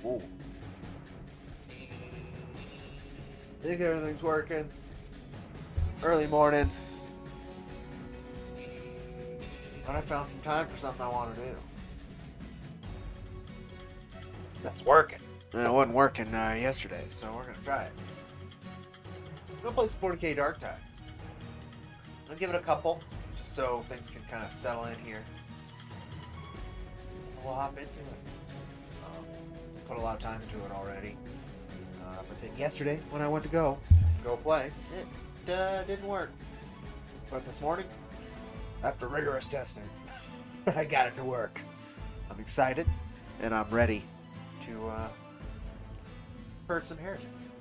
Ooh. Think everything's working. Early morning. But I found some time for something I want to do. That's working. It wasn't working yesterday, so we're going to try it. I'm going to play some 40k Darktide. I'm going to give it a couple, just so things can kind of settle in here. And we'll hop into it. Put a lot of time into it already. But then yesterday, when I went to go play, it didn't work. But this morning, after rigorous testing, I got it to work. I'm excited, and I'm ready to hurt some heretics.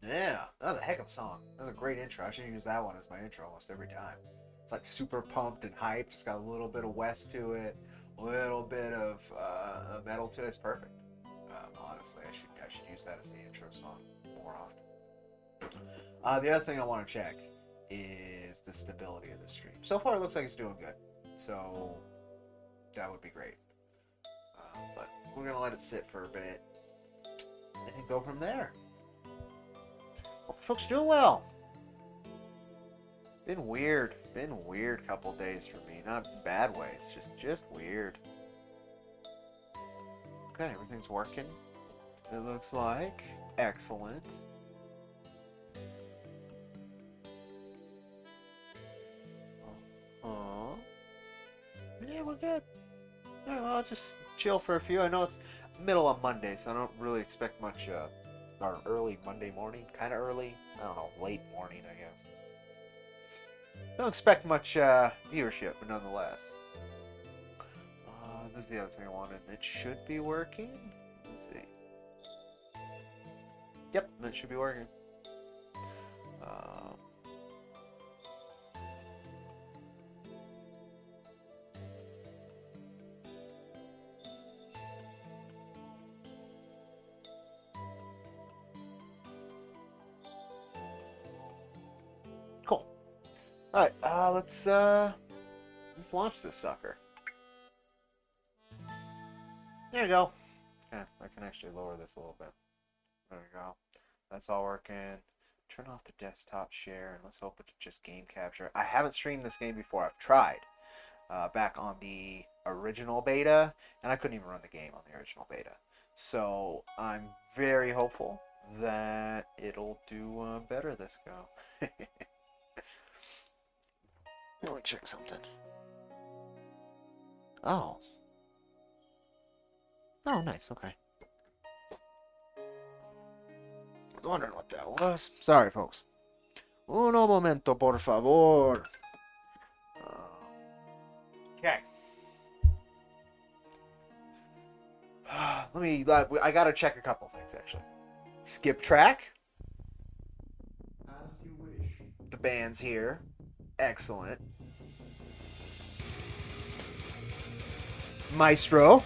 Yeah, that was a heck of a song. That was a great intro. I should use that one as my intro almost every time. It's like super pumped and hyped. It's got a little bit of West to it, a little bit of metal to it. It's perfect. Honestly, I should use that as the intro song more often. The other thing I want to check is the stability of the stream. So far, it looks like it's doing good. So that would be great. But we're gonna let it sit for a bit and go from there. Hope folks doing well. Been weird couple days for me. Not in bad ways, just weird. Okay, everything's working. It looks like. Excellent. Yeah, we're good. Yeah, well, I'll just chill for a few. I know it's middle of Monday, so I don't really expect much, or early Monday morning. Kind of early. I don't know, late morning, I guess. Don't expect much viewership, but nonetheless. This is the other thing I wanted. It should be working. Let's see. Yep, it should be working. Cool. All right, let's launch this sucker. There you go. Yeah, I can actually lower this a little bit. There we go. That's all working. Turn off the desktop share and let's hope it's just game capture. I haven't streamed this game before. I've tried back on the original beta, and I couldn't even run the game on the original beta. So I'm very hopeful that it'll do better this go. Let me check something. Oh. Oh, nice. Okay. I was wondering what that was. Sorry, folks. Uno momento, por favor. Okay. Let me. I gotta check a couple things actually. Skip track. As you wish. The band's here. Excellent. Maestro.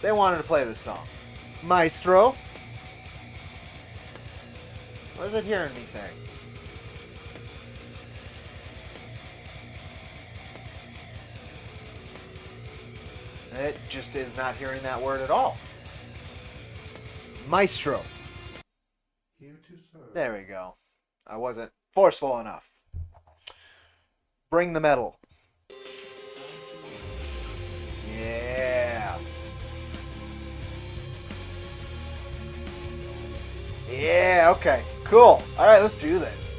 They wanted to play this song. Maestro. What is it hearing me saying? It just is not hearing that word at all. Maestro. Here to serve. There we go. I wasn't forceful enough. Bring the metal. Yeah. Yeah, okay. Cool. Alright, let's do this.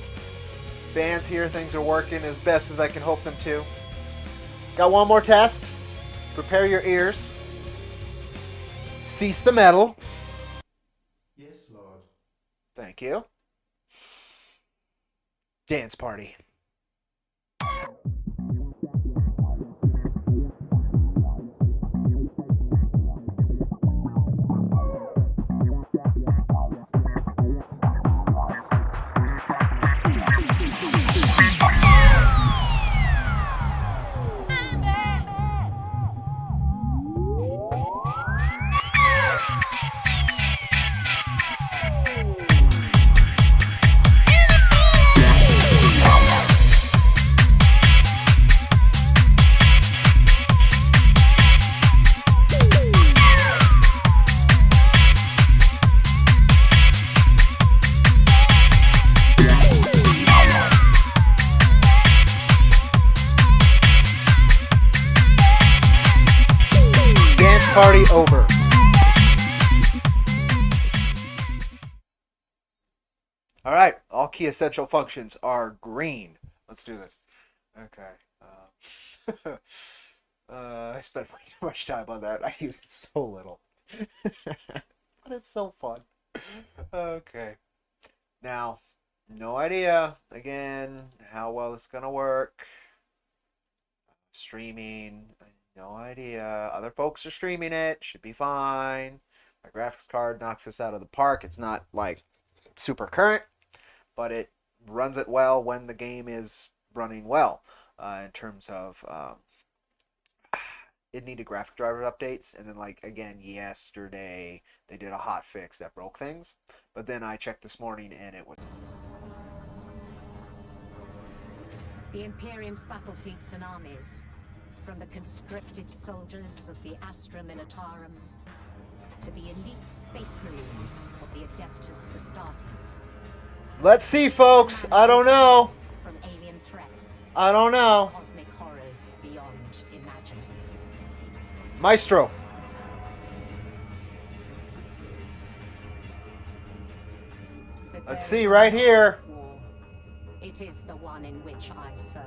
Band's here, things are working as best as I can hope them to. Got one more test. Prepare your ears. Cease the metal. Yes, Lord. Thank you. Dance party. party over. All right, all key essential functions are green. Let's do this. Okay. I spent way too much time on that. I use it so little. But it's so fun. Okay. Now, no idea, again, how well it's going to work. Streaming, no idea. Other folks are streaming it. Should be fine. My graphics card knocks this out of the park. It's not, like, super current, but it runs it well when the game is running well. In terms of... it needed graphic driver updates, and then, like, again, yesterday they did a hot fix that broke things, but then I checked this morning and it was... The Imperium's battle fleets and armies, from the conscripted soldiers of the Astra Militarum to the elite space marines of the Adeptus Astartes. Let's see, folks. I don't know. From alien threats, I don't know. cosmic horrors beyond imagining. Maestro. Let's see right here. War. It is the one in which I serve.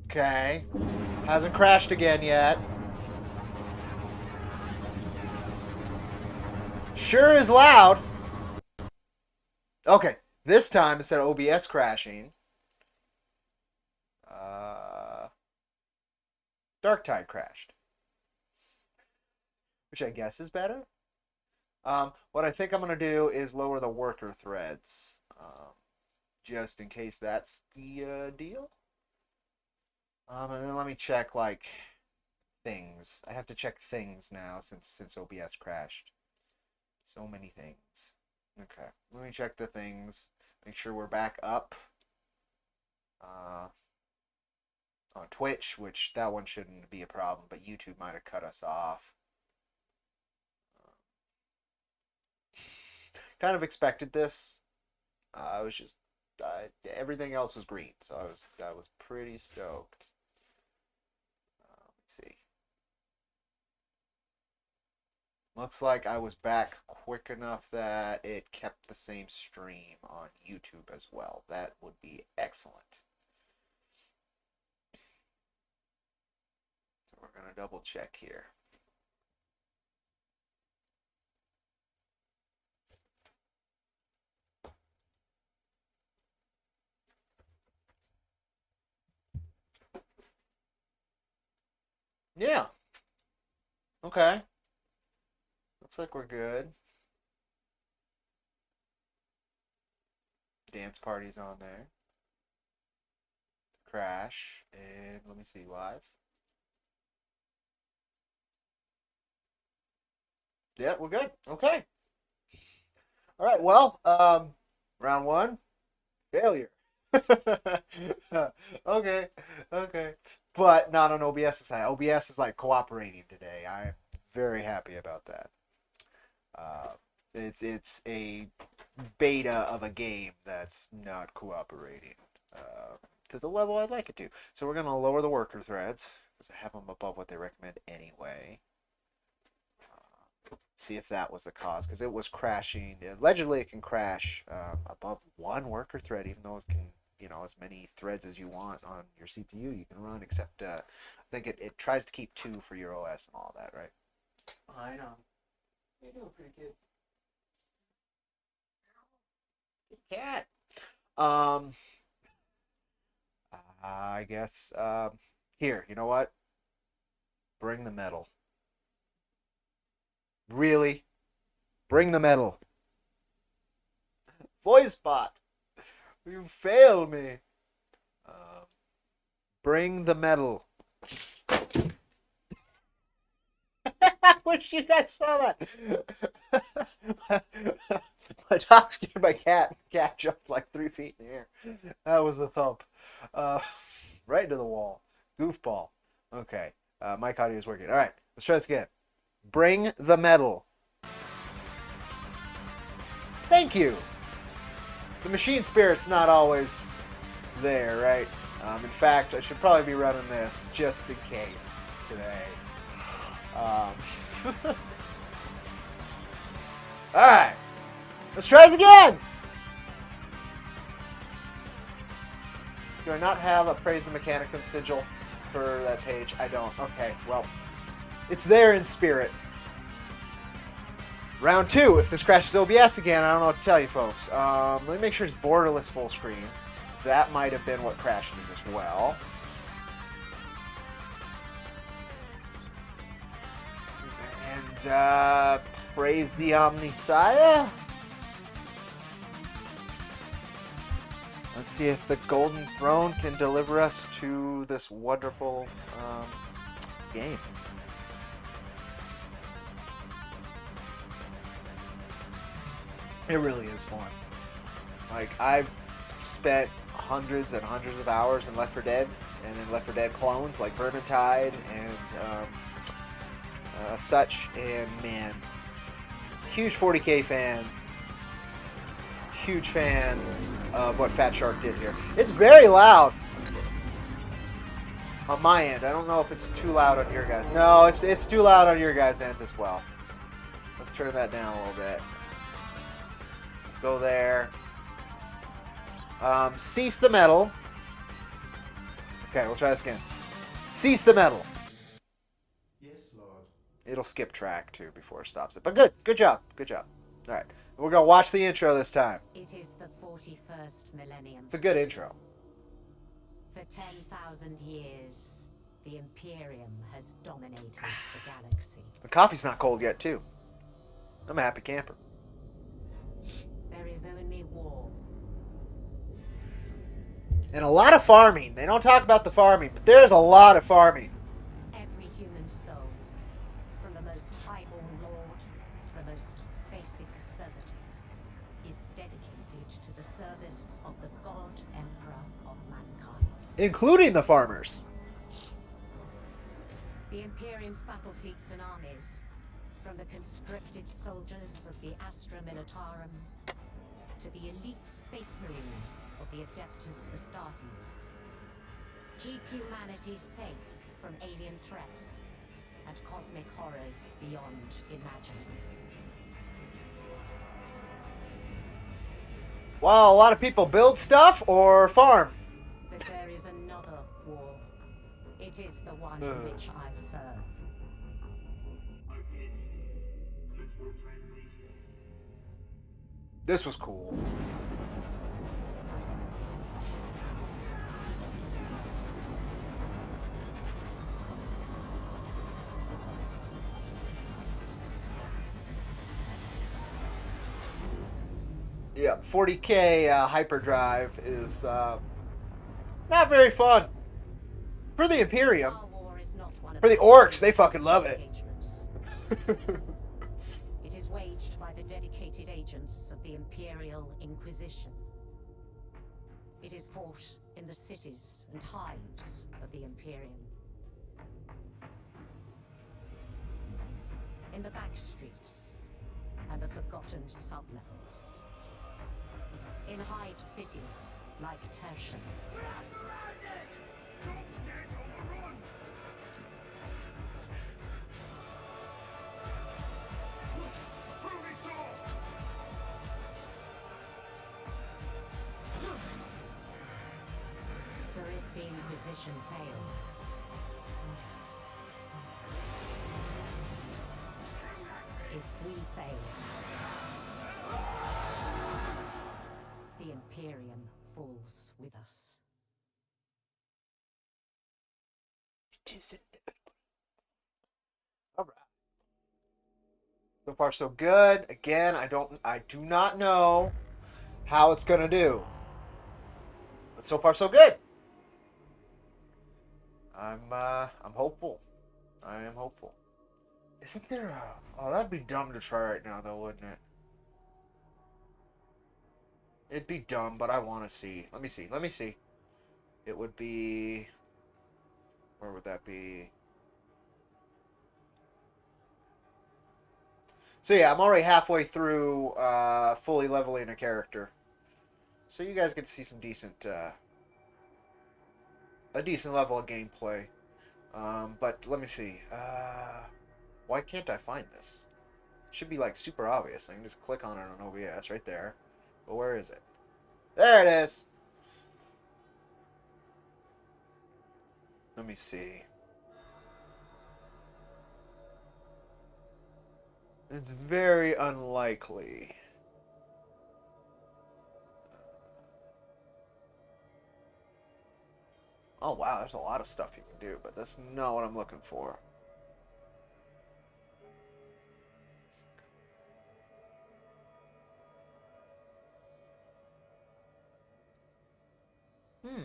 Okay. Hasn't crashed again yet. Sure is loud. Okay. This time, instead of OBS crashing, Darktide crashed. Which I guess is better. What I think I'm going to do is lower the worker threads. Just in case that's the deal. And then let me check, like, things. I have to check things now since OBS crashed. So many things. Okay. Let me check the things. Make sure we're back up. On Twitch, which that one shouldn't be a problem, but YouTube might have cut us off. Kind of expected this. I was just everything else was green, so I was pretty stoked. Let's see. Looks like I was back quick enough that it kept the same stream on YouTube as well. That would be excellent. So we're gonna double check here. Yeah. Okay. Looks like we're good. Dance party's on there. Crash. And let me see, live. Yeah, we're good. Okay. All right, well, round one, failure. Okay, okay. But not on OBS's side. OBS is like cooperating today. I'm very happy about that. It's a beta of a game that's not cooperating to the level I'd like it to. So we're gonna lower the worker threads because I have them above what they recommend anyway. See if that was the cause, because it was crashing. Allegedly, it can crash above one worker thread, even though it can, you know, as many threads as you want on your CPU you can run, except I think it tries to keep 2 for your OS and all that, right? I know. You're doing pretty good. Good cat. I guess, here, you know what? Bring the metal. Really? Bring the metal. Voice bot. You fail me. Bring the metal. I wish you guys saw that. My dog scared my cat. Cat jumped like 3 feet in the air. That was the thump. Right into the wall. Goofball. Okay. Mic audio is working. All right. Let's try this again. Bring the metal. Thank you. The machine spirit's not always there, right? In fact, I should probably be running this just in case today. Alright. Let's try this again! Do I not have a Praise the Mechanicum sigil for that page? I don't. Okay, well. It's there in spirit. Round 2. If this crashes OBS again, I don't know what to tell you, folks. Let me make sure it's borderless full screen. That might have been what crashed it as well. And, praise the Omnisaya. Let's see if the Golden Throne can deliver us to this wonderful game. It really is fun. Like, I've spent hundreds and hundreds of hours in Left 4 Dead, and in Left 4 Dead clones like Vermintide and such, and man, huge 40K fan, huge fan of what Fat Shark did here. It's very loud on my end. I don't know if it's too loud on your guys. No, it's too loud on your guys' end as well. Let's turn that down a little bit. Let's go there. Cease the metal. Okay, we'll try this again. Cease the metal. Yes, Lord. It'll skip track too before it stops it. But good job. Good job. All right, we're gonna watch the intro this time. It is the 41st millennium. It's a good intro. For 10,000 years, the Imperium has dominated the galaxy. The coffee's not cold yet too. I'm a happy camper. There is only war. And a lot of farming. They don't talk about the farming, but there's a lot of farming. Every human soul, from the most highborn lord to the most basic servitor, is dedicated to the service of the God Emperor of mankind. Including the farmers. The Imperium's battle fleets and armies, from the conscripted soldiers of the Astra Militarum to the elite space marines of the Adeptus Astartes, keep humanity safe from alien threats and cosmic horrors beyond imagining. Well, a lot of people build stuff or farm. But there is another war. It is the one in which I serve. This was cool. Yeah, 40K hyperdrive is not very fun. For the Imperium. Our war is not one of For the orcs, they fucking love it. It is waged by the dedicated agents of the Imperial Inquisition. It is fought in the cities and hives of the Imperium. In the back streets and the forgotten sublevels. In hive cities like Tertian. For if the Inquisition fails, if we fail, the Imperium falls with us. It is inevitable. All right. So far, so good. Again, I do not know how it's gonna do, but so far, so good. I'm hopeful. I am hopeful. Isn't there a... Oh, that'd be dumb to try right now, though, wouldn't it? It'd be dumb, but I want to see. Let me see. Let me see. It would be... Where would that be? So yeah, I'm already halfway through fully leveling a character. So you guys get to see some decent a decent level of gameplay. But let me see. Why can't I find this? It should be like super obvious. I can just click on it on OBS right there. But where is it? There it is. Let me see. It's very unlikely. Oh wow, there's a lot of stuff you can do, but that's not what I'm looking for.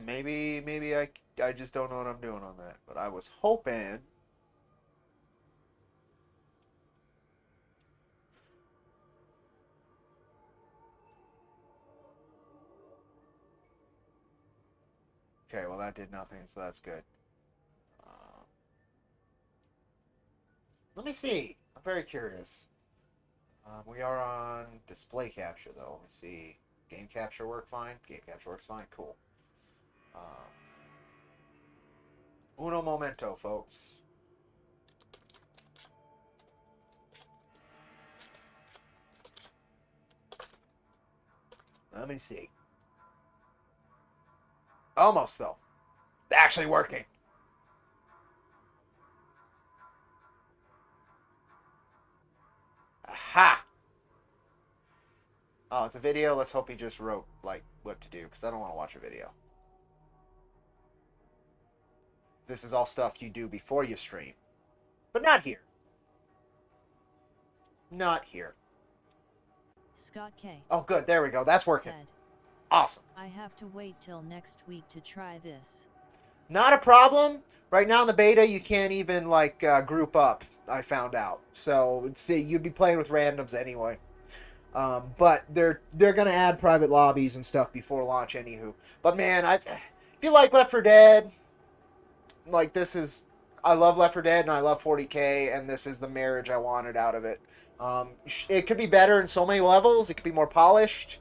Maybe I just don't know what I'm doing on that. But I was hoping. Okay, well that did nothing, so that's good. Let me see. I'm very curious. We are on display capture though. Let me see. Game capture work fine. Game capture works fine. Cool. Uno momento, folks. Let me see. Almost though. It's actually working. Aha! Oh, it's a video. Let's hope he just wrote like what to do, because I don't want to watch a video. This is all stuff you do before you stream. But not here. Not here. Scott K. Oh, good. There we go. That's working. Said, Awesome. I have to wait till next week to try this. Not a problem. Right now in the beta, you can't even like group up. I found out. So see, you'd be playing with randoms anyway. But they're gonna add private lobbies and stuff before launch, anywho. But man, if you like Left 4 Dead, like this is, I love Left 4 Dead and I love 40K, and this is the marriage I wanted out of it. It could be better in so many levels. It could be more polished.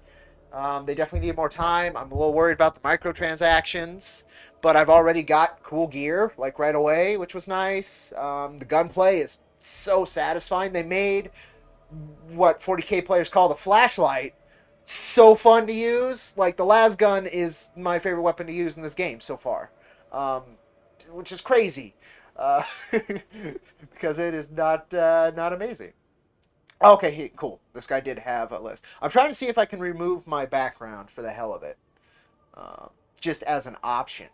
They definitely need more time. I'm a little worried about the microtransactions, but I've already got cool gear like right away, which was nice. The gunplay is so satisfying. They made what 40K players call the flashlight so fun to use. Like the las gun is my favorite weapon to use in this game so far, which is crazy because it is not amazing. Okay, cool. This guy did have a list. I'm trying to see if I can remove my background for the hell of it, just as an option.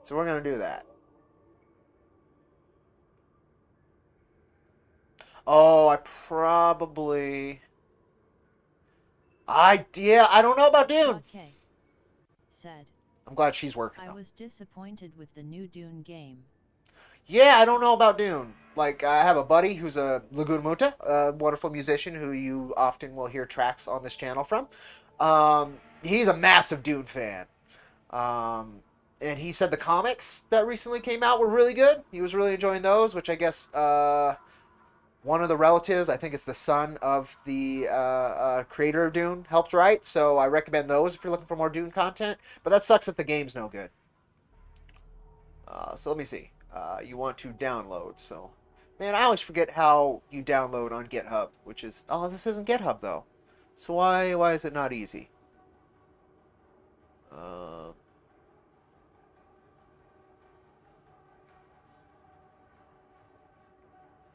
So we're going to do that. Oh, I probably... I don't know about Dune. Scott K. Said, I'm glad she's working, I though. was disappointed with the new Dune game. Yeah, I don't know about Dune. Like, I have a buddy who's a Laguna Muta, a wonderful musician who you often will hear tracks on this channel from. He's a massive Dune fan. And he said the comics that recently came out were really good. He was really enjoying those, which I guess one of the relatives, I think it's the son of the creator of Dune, helped write. So I recommend those if you're looking for more Dune content. But that sucks that the game's no good. So let me see. You want to download, so... Man, I always forget how you download on GitHub, which is... Oh, this isn't GitHub, though. So why is it not easy?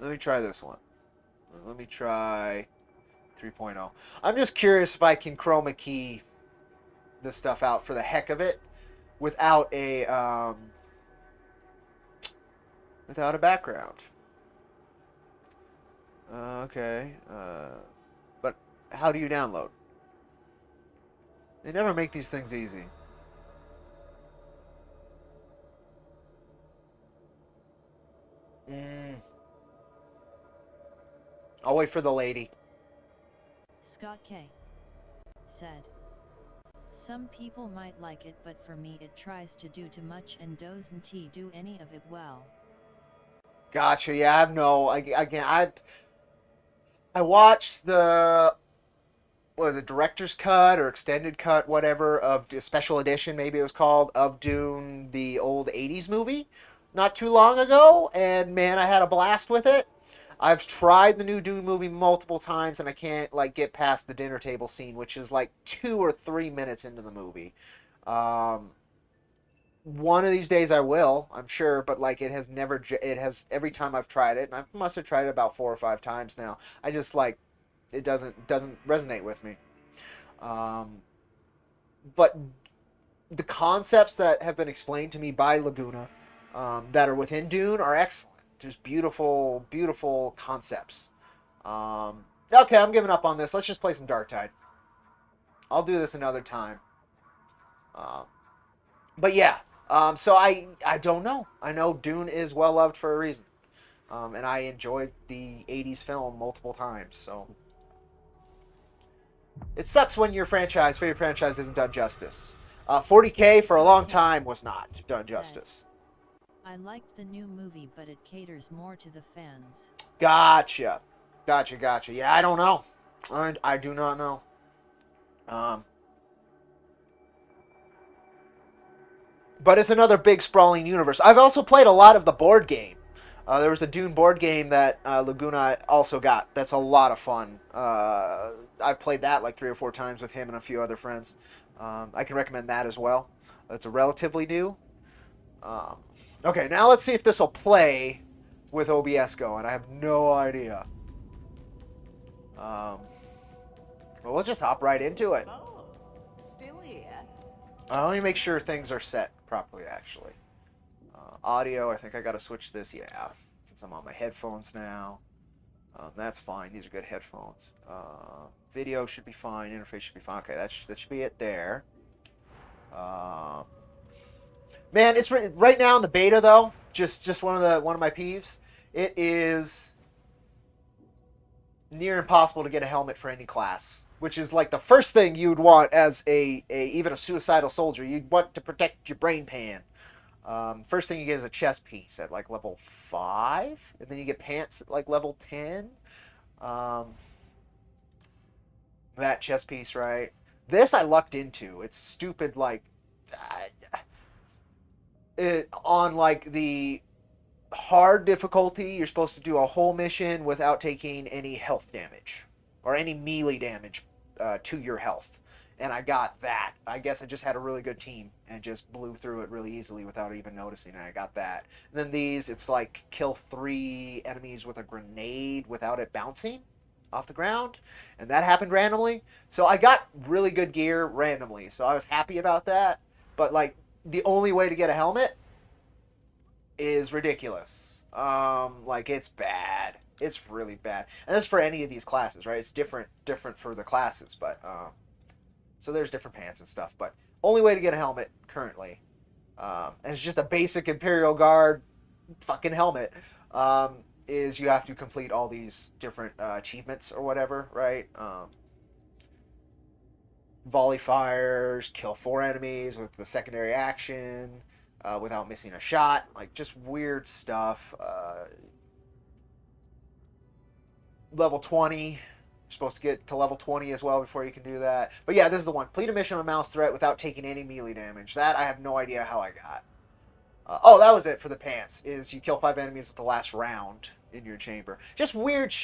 Let me try this one. Let me try 3.0. I'm just curious if I can chroma key this stuff out for the heck of it without a background. Okay. But how do you download? They never make these things easy. I'll wait for the lady. Scott K. Said, some people might like it, but for me it tries to do too much and doesn't do any of it well. Gotcha. Yeah, I watched the what was it, director's cut or extended cut, whatever, of special edition, maybe it was called, of Dune, the old 80s movie, not too long ago, and man, I had a blast with it. I've tried the new Dune movie multiple times, and I can't like get past the dinner table scene, which is like 2 or 3 minutes into the movie. One of these days I will, I'm sure, but like it has every time I've tried it, and I must have tried it about 4 or 5 times now. I just like it doesn't resonate with me. But the concepts that have been explained to me by Laguna, that are within Dune, are excellent. Just beautiful, beautiful concepts. Okay, I'm giving up on this. Let's just play some Darktide. I'll do this another time. But yeah, so I don't know. I know Dune is well loved for a reason, and I enjoyed the '80s film multiple times. So it sucks when your favorite franchise isn't done justice. 40K for a long time was not done justice. I liked the new movie, but it caters more to the fans. Gotcha. Yeah, I don't know. I do not know. But it's another big sprawling universe. I've also played a lot of the board game. There was a Dune board game that Laguna also got. That's a lot of fun. I've played that like 3 or 4 times with him and a few other friends. I can recommend that as well. It's a relatively new. Okay, now let's see if this will play with OBS going. I have no idea. Well, we'll just hop right into it. Oh, still here? Let me make sure things are set properly, actually. Audio, I think I got to switch this. Yeah, since I'm on my headphones now. That's fine. These are good headphones. Video should be fine. Interface should be fine. Okay, that should be it there. Man, it's right now in the beta though. Just one of my peeves. It is near impossible to get a helmet for any class, which is like the first thing you would want as even a suicidal soldier. You'd want to protect your brain pan. First thing you get is a chest piece at like level 5, and then you get pants at like level 10. That chest piece, right? This I lucked into. It's stupid, like on like the hard difficulty, you're supposed to do a whole mission without taking any health damage or any melee damage to your health. And I got that. I guess I just had a really good team and just blew through it really easily without even noticing, and I got that. And then these, it's like kill 3 enemies with a grenade without it bouncing off the ground, and that happened randomly. So I got really good gear randomly, so I was happy about that. But like the only way to get a helmet is ridiculous. Like it's bad. It's really bad. And that's for any of these classes, right? It's different for the classes, but so there's different pants and stuff, but only way to get a helmet currently, and it's just a basic Imperial Guard fucking helmet, is you have to complete all these different achievements or whatever, right? Volley fires, kill 4 enemies with the secondary action, without missing a shot, like just weird stuff. Level 20. You're supposed to get to level 20 as well before you can do that. But yeah, this is the one. Complete a mission on mouse threat without taking any melee damage. That I have no idea how I got. Oh, that was it for the pants. Is you kill 5 enemies at the last round in your chamber. Just weird.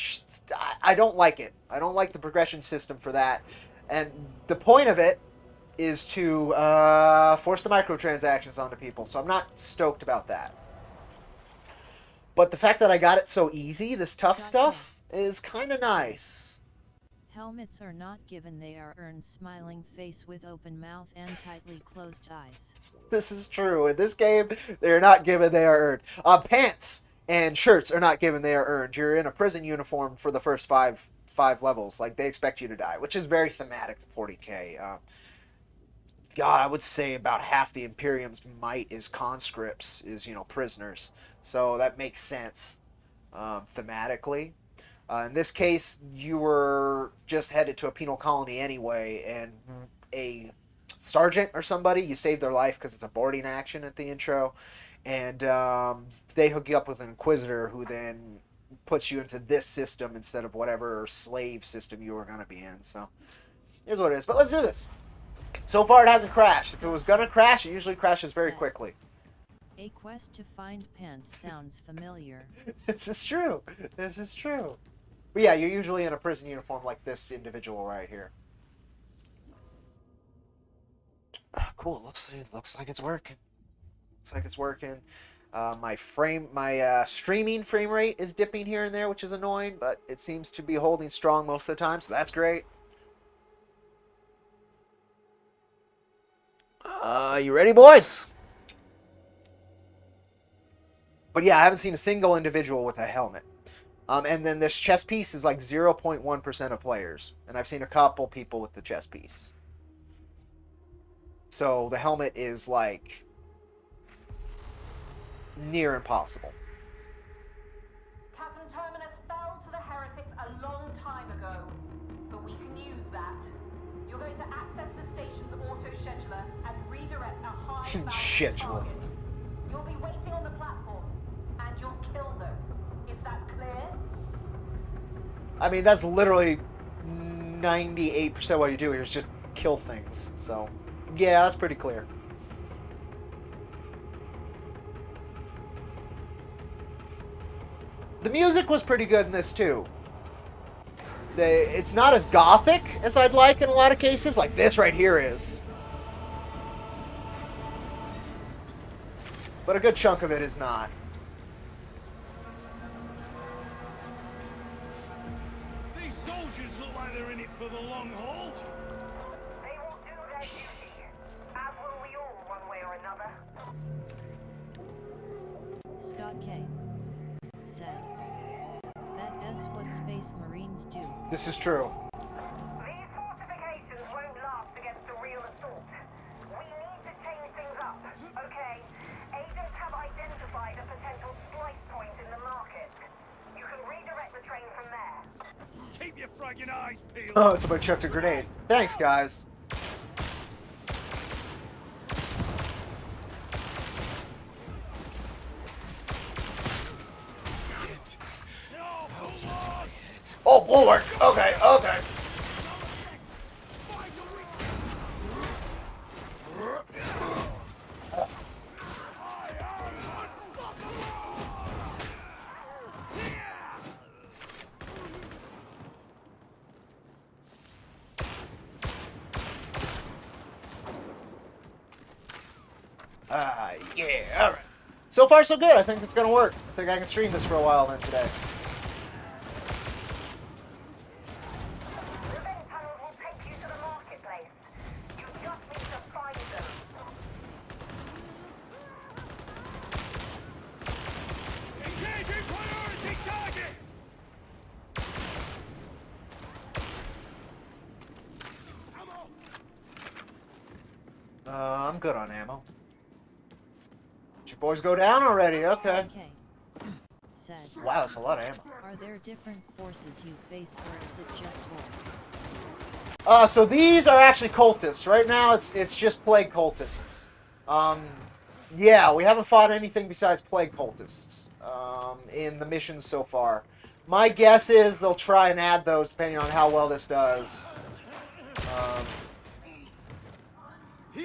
I don't like it. I don't like the progression system for that. And the point of it is to force the microtransactions onto people. So I'm not stoked about that. But the fact that I got it so easy, this tough stuff, is kind of nice. Helmets are not given, they are earned. Smiling face with open mouth and tightly closed eyes. This is true. In this game, they are not given, they are earned. Pants and shirts are not given, they are earned. You're in a prison uniform for the first five levels. Like, they expect you to die, which is very thematic to 40K. God, I would say about half the Imperium's might is conscripts, is, prisoners. So that makes sense thematically. In this case, you were just headed to a penal colony anyway, and a sergeant or somebody, you saved their life because it's a boarding action at the intro, and they hook you up with an Inquisitor who then puts you into this system instead of whatever slave system you were going to be in. So Is what it is. But let's do this. So far, it hasn't crashed. If it was gonna crash, it usually crashes very quickly. A quest to find pants sounds familiar. This is true. This is true. But yeah, you're usually in a prison uniform like this individual right here. Cool. Looks like it's working. Looks like it's working. My streaming frame rate is dipping here and there, which is annoying, but it seems to be holding strong most of the time, so that's great. You ready, boys? But yeah, I haven't seen a single individual with a helmet. And then this chest piece is like 0.1% of players. And I've seen a couple people with the chest piece. So the helmet is like near impossible. Chasm Terminus fell to the heretics a long time ago, but we can use that. You're going to access the station's auto-scheduler and redirect a high-value Scheduler. target. You'll be waiting on the platform, and you'll kill them. Is that clear? I mean, that's literally 98% of what you do here is just kill things. So, yeah, that's pretty clear. The music was pretty good in this, too. It's not as gothic as I'd like in a lot of cases, like this right here is. But a good chunk of it is not. These soldiers look like they're in it for the long haul. They will do their duty, as will we all, one way or another. Scott K. said. That is what Space Marines do. This is true. These fortifications won't last against a real assault. We need to change things up, okay? Agents have identified a potential splice point in the market. You can redirect the train from there. Keep your fragging eyes peeled. Oh, somebody chucked a grenade. Thanks, guys. No, bulwark. Oh, bulwark. Okay, okay. Yeah, alright. So far, so good. I think it's gonna work. I think I can stream this for a while then today. The vent tunnels will take you to the marketplace. You just need to find them. Engaging priority target. I'm good on ammo. Did you boys go down already? Okay. K. said. Wow, that's a lot of ammo. Are there different forces you face, or is it just orcs? So these are actually cultists. Right now, it's just plague cultists. Yeah, we haven't fought anything besides plague cultists in the missions so far. My guess is they'll try and add those depending on how well this does.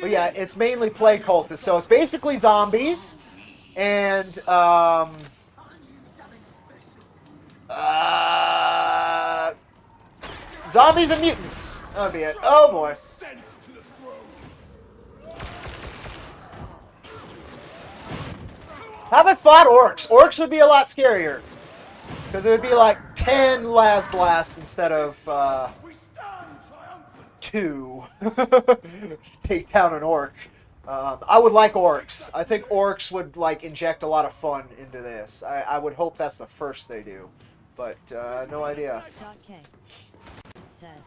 But yeah, it's mainly plague cultists. So it's basically zombies and zombies and mutants. That'll be it. Oh boy. Haven't fought orcs. Orcs would be a lot scarier. Because it would be like 10 las blasts instead of 2 to take down an orc. I would like orcs. I think orcs would like inject a lot of fun into this. I would hope that's the first they do. But no idea. Scott K. said.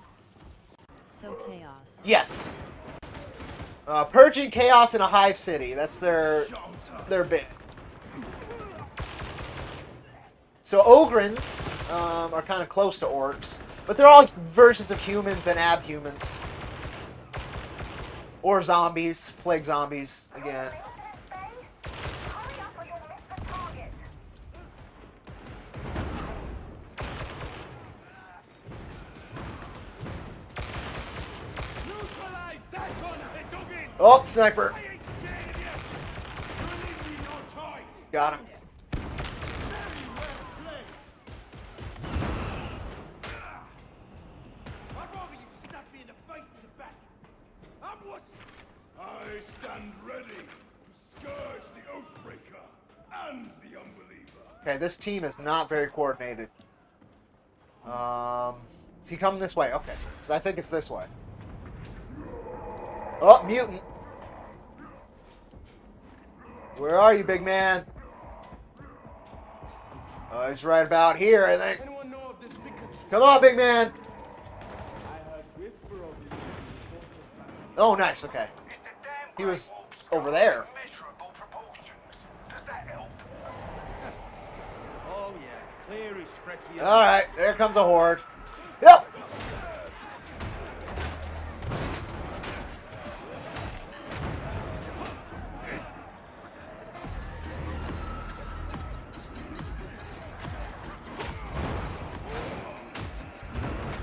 So chaos. Yes. Purging chaos in a hive city. That's their bit. So Ogrins are kind of close to orcs, but they're all versions of humans and abhumans. Or zombies, plague zombies, again. Hurry up or you'll miss the target. Oh, sniper. I ain't scared of you. You're leaving me no choice. Got him. I'd rather you snap me in the face than the back. I'm what? I stand ready to scourge the Oathbreaker and the Unbeliever. Okay, this team is not very coordinated. Is he coming this way? Okay, so I think it's this way. Oh, mutant. Where are you, big man? Oh, he's right about here, I think. Anyone know of this thicket? Come on, big man. I heard whisper of it. Oh, nice. Okay. He was over there. Measurable proportions. Does that help? Oh yeah, clear as Frecky. All right, there comes a horde. Yep.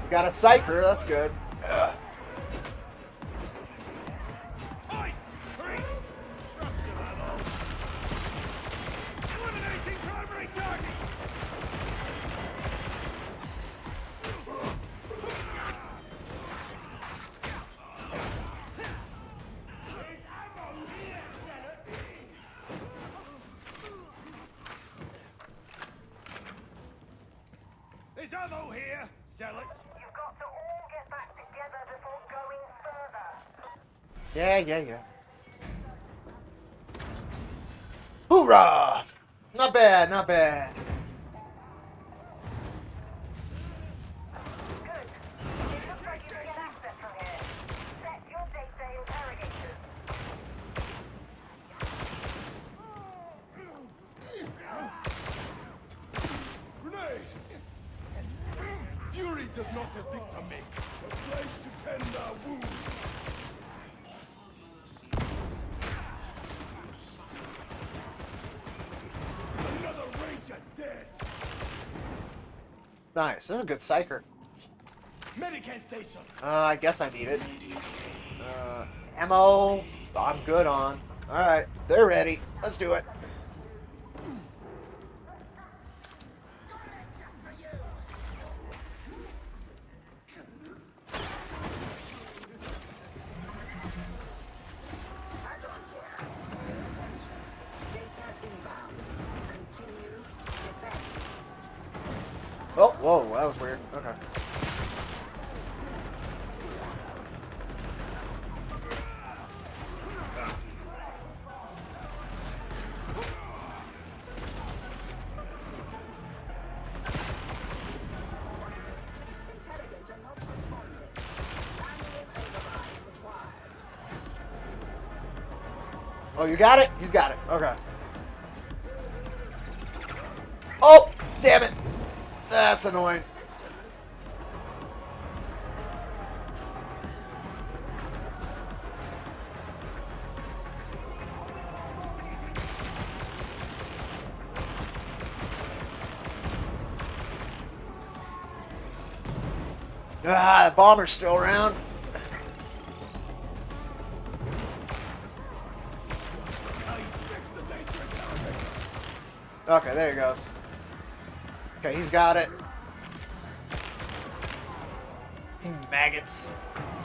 Got a psyker. That's good. Ugh. Oi! Priest! Rupture that all. Eliminating primary target! There's ammo here, Senate! There's ammo here, Zealot! You've got to all get back together before going further. Yeah. Hoorah! Not bad, not bad. Good. It looks like you can get access from here. Set your data interrogators. Grenade! Fury does not evict a me. A place to tend our wounds. Another ranger dead. Nice. This is a good psyker. Medicare station. I guess I need it. Ammo. I'm good on. All right, they're ready. Let's do it. Oh, whoa, that was weird. Okay. Oh, you got it? He's got it. Okay. Oh, damn it. That's annoying. Ah, the bomber's still around. Okay, there he goes. Okay, he's got it. Maggots.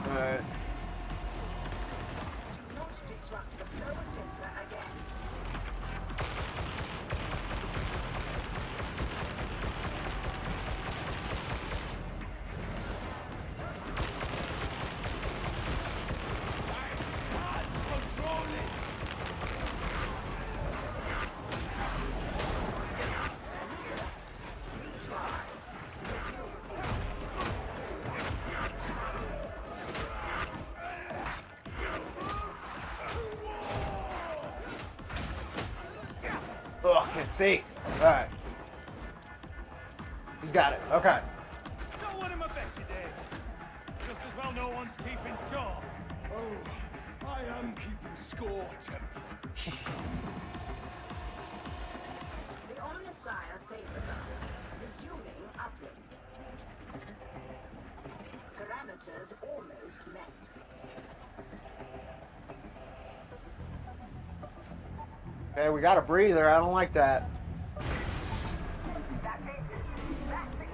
Alright. Oh, can't see. Alright. He's got it. Okay. Not one of my better days. Just as well no one's keeping score. Oh, I am keeping score, Temple. The Omnissiah favors us, resuming uplink. Parameters almost met. Okay, we got a breather. I don't like that. That's it. That's the key.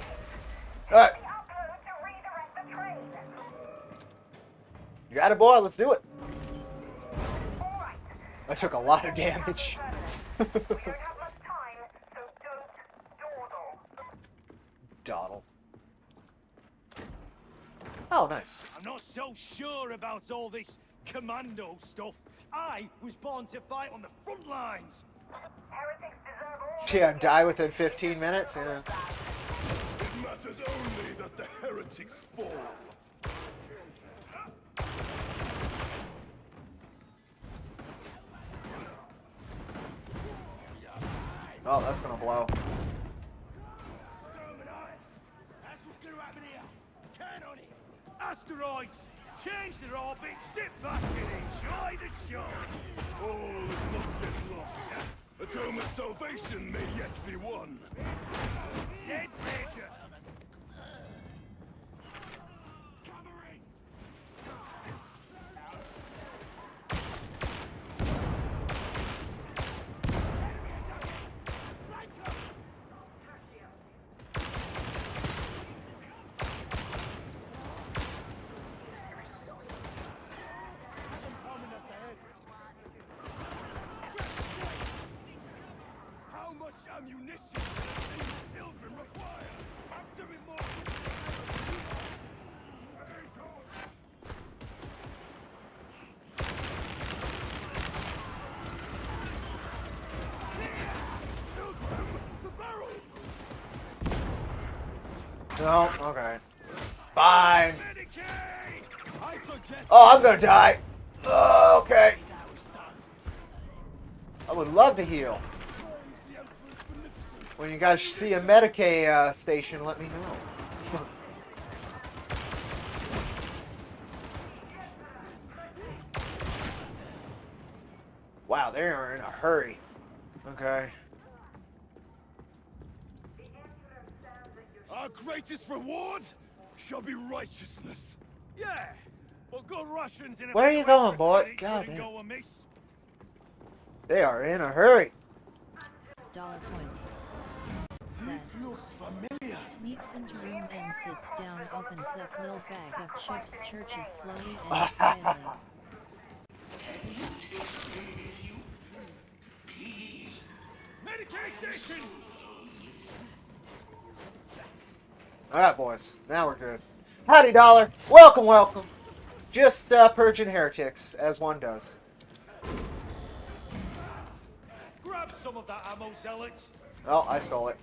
All right. The upload to redirect the train. You got it, boy. Let's do it. All right. I took a lot of damage. We don't have much time, so don't dawdle. Dawdle. Oh, nice. I'm not so sure about all this commando stuff. I was born to fight on the front lines. Heretics deserve all. Yeah, die within 15 minutes? Yeah. It matters only that the heretics fall. Oh, that's gonna blow. That's what's gonna happen here. Count on it. Asteroids, change their orbit, sit back and enjoy the show. All is not yet lost. Atoma's salvation may yet be won. Dead Major. How much ammunition does these children require? I'm doing more. No, okay. Fine. Medicaid! I suggest Oh, I'm gonna die. Oh, okay. I would love to heal. When you guys see a Medicaid station, let me know. Wow, they are in a hurry. Okay. Our greatest reward shall be righteousness. yeah. Well, good Russians in a Where are you few going, extra boy? credits God wouldn't damn. go amiss. They are in a hurry. Dollar points. Said. Looks familiar. Sneaks into room and sits down, opens up little bag of chips, churches slowly and quietly. Medicaid station! Alright, boys. Now we're good. Howdy, Dollar. Welcome, welcome. Just purging heretics, as one does. Grab some of that ammo, zealots. Oh, I stole it.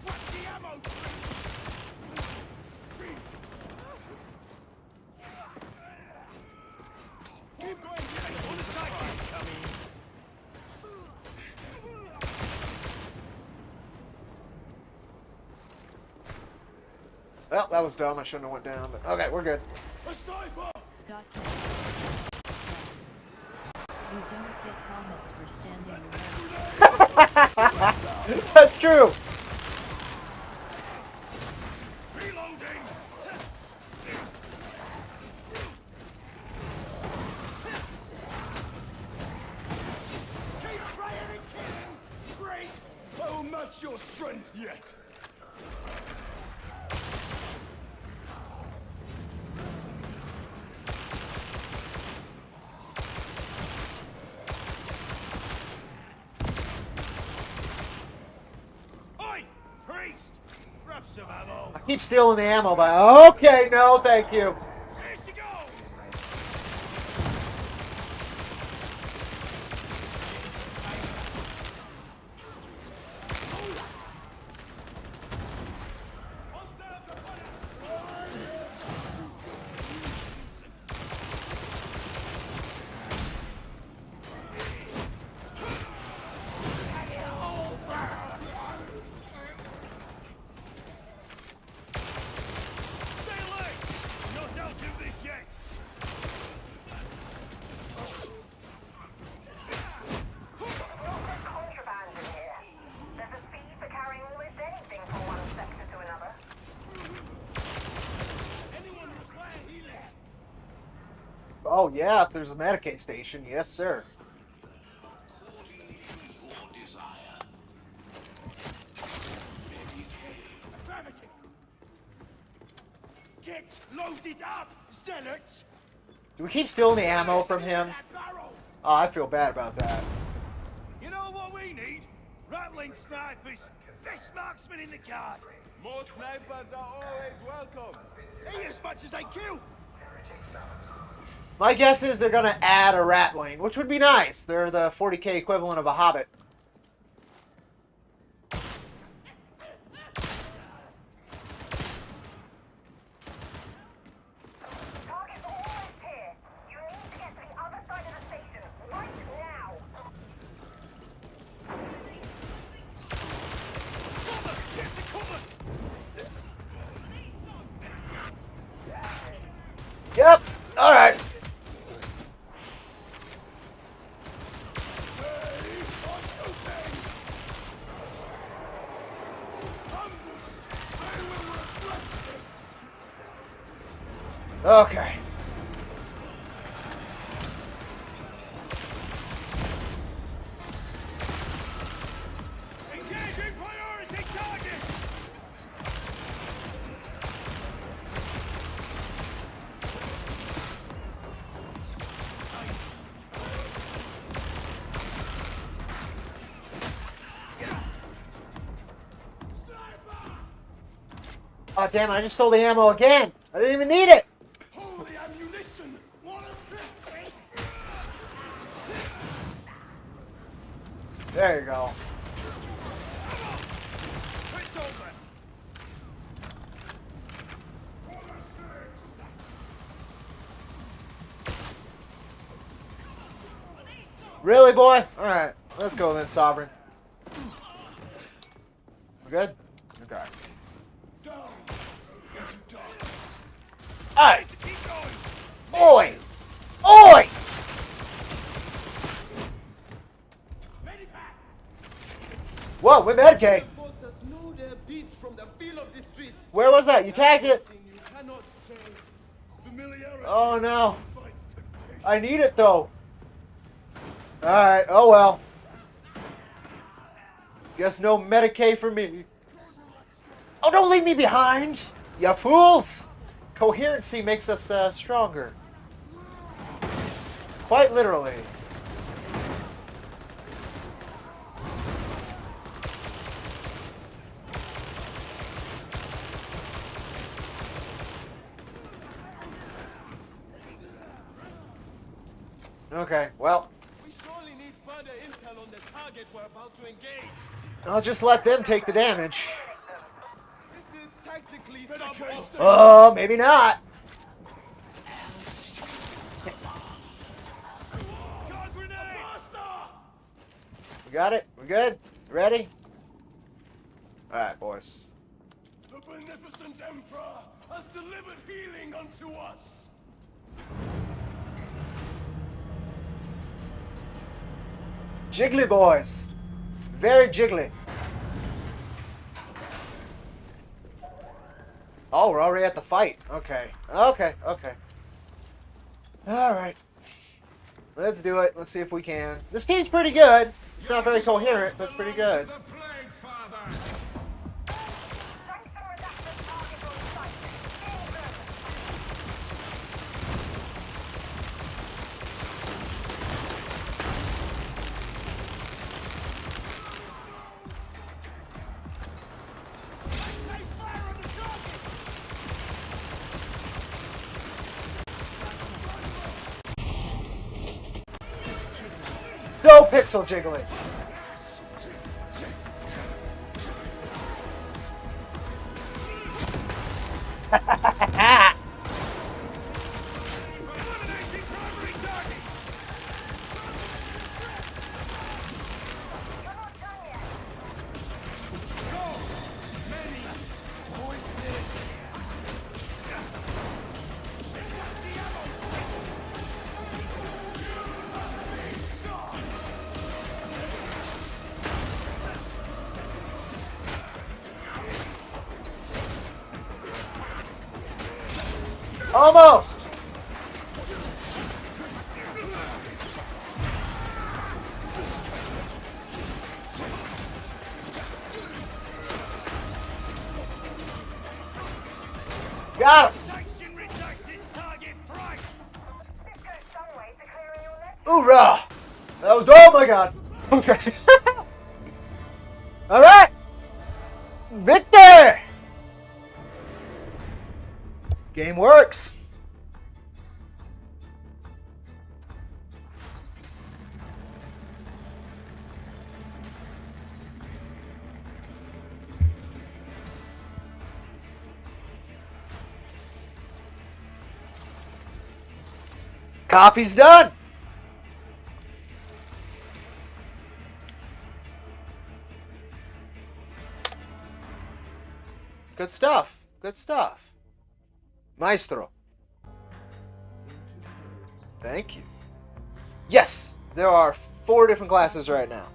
What's the ammo? Keep going. On the side, coming. Well, that was dumb. I shouldn't have went down, but okay, we're good. A sniper! Scott K. You don't get helmets for standing around. That's true. Reloading! Keep praying and killing! Brace! I will match your strength yet! Oi! Priest! Grab some ammo. I keep stealing the ammo, but okay, no, thank you. Here she goes! Stay alert! Not out of this yet! Contraband in here. There's a fee for carrying almost anything from one sector to another. Oh yeah, if there's a Medicaid station, yes sir. Load it up, zealots! Do we keep stealing the ammo from him? That barrel! Oh, I feel bad about that. You know what we need? Rattling snipers. Best marksman in the guard. More snipers are always welcome. Eat as much as they kill. My guess is they're gonna add a Ratling, which would be nice. They're the 40k equivalent of a Hobbit. Target's almost here. You need to get to the other side of the station right now. Cover! Get to cover! Yep. All right. Okay. Engaging priority target! Oh, damn it. I just stole the ammo again. I didn't even need it. Holy ammunition! What a trip! There you go. It's over! Really, boy? All right. Let's go then, Sovereign. We good? Okay. Hey! Keep going! Oi! Oi! Whoa, with Medkay. Forces know their beat from the feel of the streets. Where was that? You tagged it? You cannot change. Familiarity! Oh, no. I need it, though. Alright, oh well. Guess no Medicaid for me. Oh, don't leave me behind, you fools! Coherency makes us stronger. Quite literally. Okay, well, We surely need further intel on the target we're about to engage. I'll just let them take the damage. This is tactically suboptimal. Oh, maybe not. God grenade! We got it? We good? Ready? Alright, boys. The beneficent Emperor has delivered healing unto us. Jiggly boys. Very jiggly. Oh, we're already at the fight. Okay. Okay. Alright. Let's do it. Let's see if we can. This team's pretty good. It's not very coherent, but it's pretty good. Thanks for redacted target on site. Kill them. Go pixel jiggling. Eliminating primary target! You're not done yet. Many voices! Almost. Got him. Thanks, you Hoorah! Oh my god. Okay. Alright! Victor! Game works. Coffee's done. Good stuff. Good stuff. Maestro. Thank you. Yes, there are 4 different classes right now.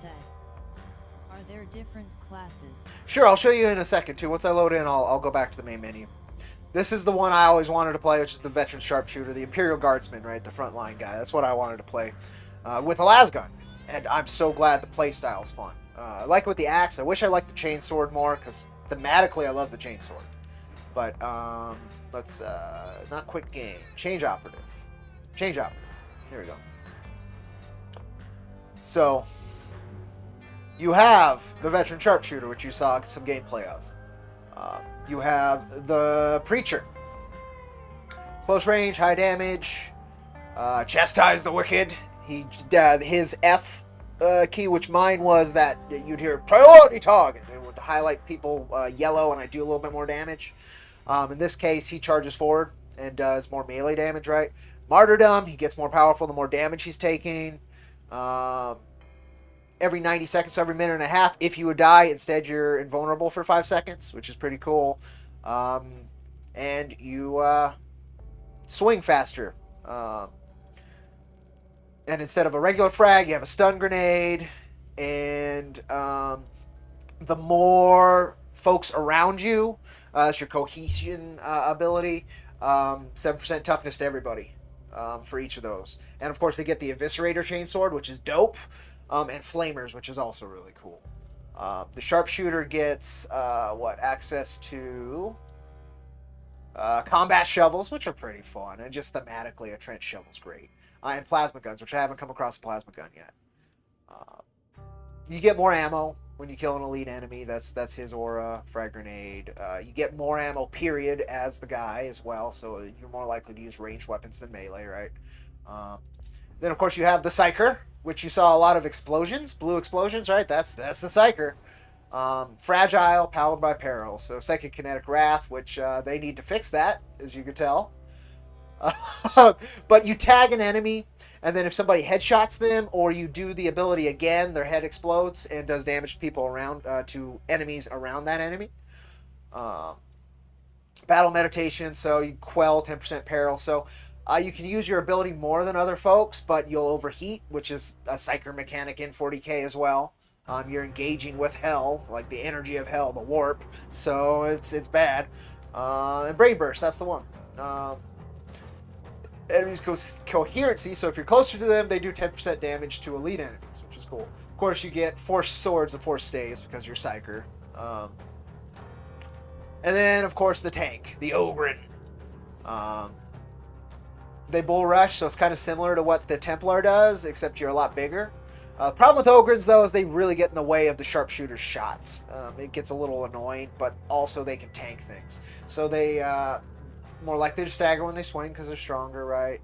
Said. Are there different classes? Sure, I'll show you in a second too. Once I load in, I'll go back to the main menu. This is the one I always wanted to play, which is the veteran sharpshooter, the Imperial Guardsman, right? The frontline guy. That's what I wanted to play with a lasgun. And I'm so glad the playstyle is fun. I like it with the axe. I wish I liked the chainsword more, because thematically I love the chainsword. But let's not quit game. Change operative. Change operative. Here we go. So you have the veteran sharpshooter, which you saw some gameplay of. You have the preacher. Close range, high damage. Chastise the wicked. His F key, which mine was that you'd hear priority target. It would highlight people yellow, and I do a little bit more damage. In this case, he charges forward and does more melee damage, right? Martyrdom, he gets more powerful the more damage he's taking. Every 90 seconds, every minute and a half, if you would die, instead you're invulnerable for 5 seconds, which is pretty cool. And you swing faster. And instead of a regular frag, you have a stun grenade. And the more folks around you, that's your cohesion ability. 7% toughness to everybody for each of those. And of course, they get the Eviscerator Chainsword, which is dope. And Flamers, which is also really cool. The Sharpshooter gets, access to combat shovels, which are pretty fun. And just thematically, a trench shovel's great. And plasma guns, which I haven't come across a plasma gun yet. You get more ammo when you kill an elite enemy. That's his aura. Frag grenade. You get more ammo, period, as the guy as well. So you're more likely to use ranged weapons than melee, right? Then, of course, you have the Psyker, which you saw a lot of explosions, blue explosions, right? That's the Psyker. Fragile, powered by peril. So Psychic Kinetic Wrath, which they need to fix that, as you could tell. But you tag an enemy, and then if somebody headshots them, or you do the ability again, their head explodes and does damage to people around, to enemies around that enemy. Battle Meditation, so you quell 10% peril. So you can use your ability more than other folks, but you'll overheat, which is a Psyker mechanic in 40k as well. You're engaging with hell, like the energy of hell, the warp, so it's bad. And Brain Burst, that's the one. Enemies coherency, so if you're closer to them, they do 10% damage to elite enemies, which is cool. Of course, you get Force Swords and Force Stays because you're Psyker. And then, of course, the tank, the Ogren. They bull rush, so it's kind of similar to what the Templar does, except you're a lot bigger. The problem with Ogrens, though, is they really get in the way of the sharpshooter's shots. It gets a little annoying, but also they can tank things. So they more likely to stagger when they swing because they're stronger, right?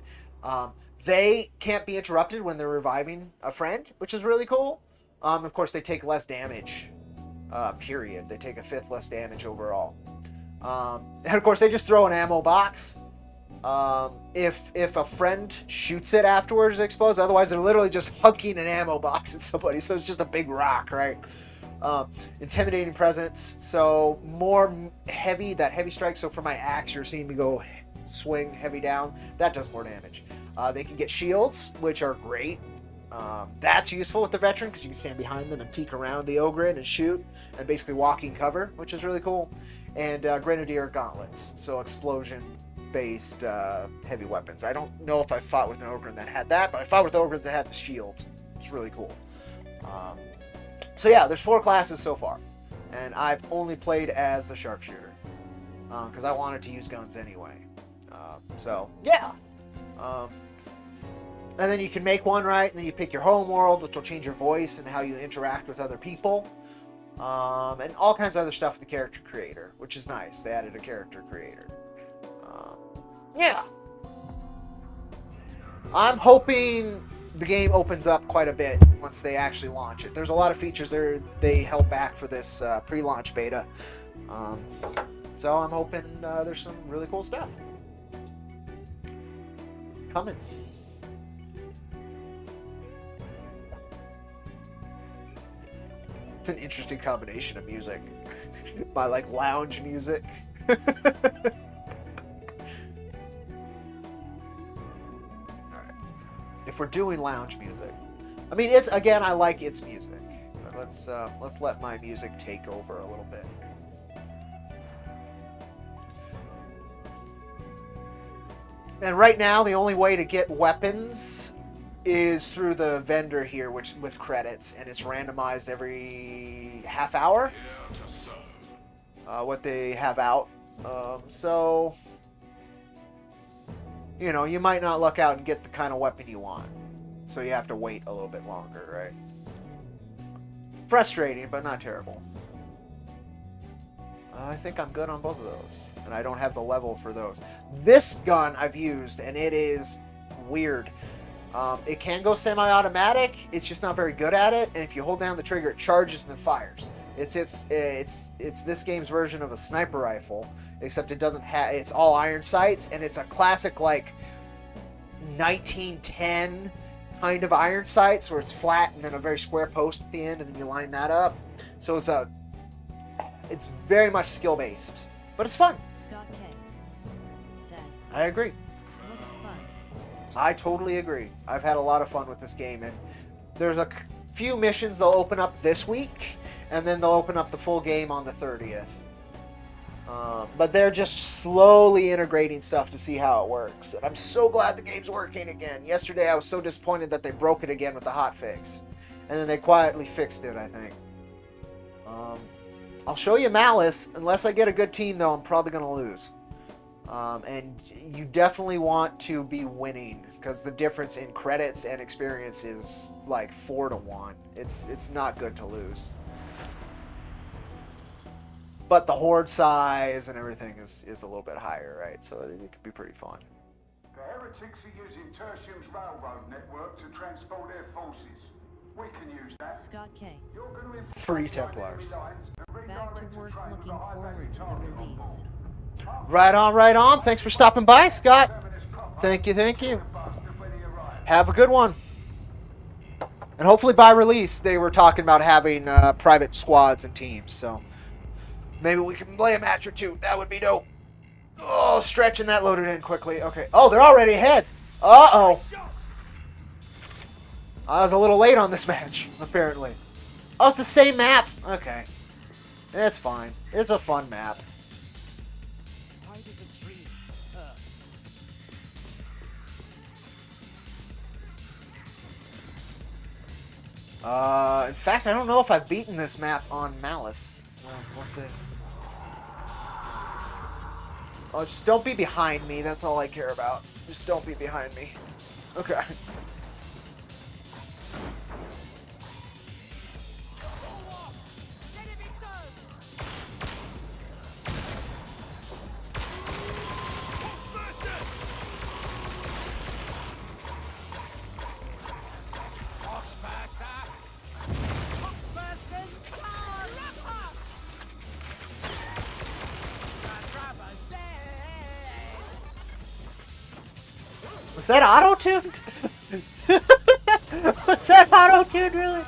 They can't be interrupted when they're reviving a friend, which is really cool. Of course, they take less damage, period. They take a 1/5 less damage overall. And of course, they just throw an ammo box. If a friend shoots it afterwards, it explodes. Otherwise, they're literally just hucking an ammo box at somebody. So it's just a big rock, right? Intimidating presence. So more heavy, that heavy strike. So for my axe, you're seeing me go swing heavy down. That does more damage. They can get shields, which are great. That's useful with the veteran because you can stand behind them and peek around the Ogren and shoot and basically walking cover, which is really cool. And Grenadier Gauntlets. So explosion-based heavy weapons. I don't know if I fought with an Ogren that had that, but I fought with Ogrens that had the shields. It's really cool. So yeah, there's 4 classes so far, and I've only played as the sharpshooter because I wanted to use guns anyway. So yeah, And then you can make one, right? And then you pick your home world, which will change your voice and how you interact with other people. And all kinds of other stuff with the character creator, which is nice. They added a character creator. Yeah. I'm hoping the game opens up quite a bit once they actually launch it. There's a lot of features they held back for this pre-launch beta. So I'm hoping there's some really cool stuff coming. It's an interesting combination of music. My like lounge music. If we're doing lounge music, I mean, it's again, I like its music, but let's let my music take over a little bit. And right now, the only way to get weapons is through the vendor here, which with credits, and it's randomized every half hour. What they have out, so. You know, you might not luck out and get the kind of weapon you want. So you have to wait a little bit longer, right? Frustrating, but not terrible. I think I'm good on both of those. And I don't have the level for those. This gun I've used, and it is weird. It can go semi-automatic. It's just not very good at it. And if you hold down the trigger, it charges and then fires. It's this game's version of a sniper rifle, except it doesn't have. It's all iron sights, and it's a classic like 1910 kind of iron sights where it's flat and then a very square post at the end, and then you line that up. So it's very much skill based, but it's fun. Scott K. said. I agree. Looks fun. I totally agree. I've had a lot of fun with this game, and there's a few missions they'll open up this week, and then they'll open up the full game on the 30th. But they're just slowly integrating stuff to see how it works. And I'm so glad the game's working again. Yesterday I was so disappointed that they broke it again with the hotfix. And then they quietly fixed it, I think. I'll show you Malice. Unless I get a good team, though, I'm probably going to lose. And you definitely want to be winning, because the difference in credits and experience is like 4-1. It's not good to lose. But the horde size and everything is a little bit higher, right? So it could be pretty fun. The heretics are using Tertium's railroad network to transport their forces. We can use that. Scott K. You're going to 3 Templars. Back to work, looking forward to the release. Right on, right on. Thanks for stopping by, Scott. Thank you, thank you. Have a good one. And hopefully by release, they were talking about having private squads and teams, so maybe we can play a match or two. That would be dope. Oh, stretching that loaded in quickly. Okay. Oh, they're already ahead. Uh-oh. I was a little late on this match, apparently. Oh, it's the same map. Okay. It's fine. It's a fun map. In fact, I don't know if I've beaten this map on Malice. So we'll see. Oh, just don't be behind me. That's all I care about. Just don't be behind me. Okay. Was that auto-tuned? Was that auto-tuned, really?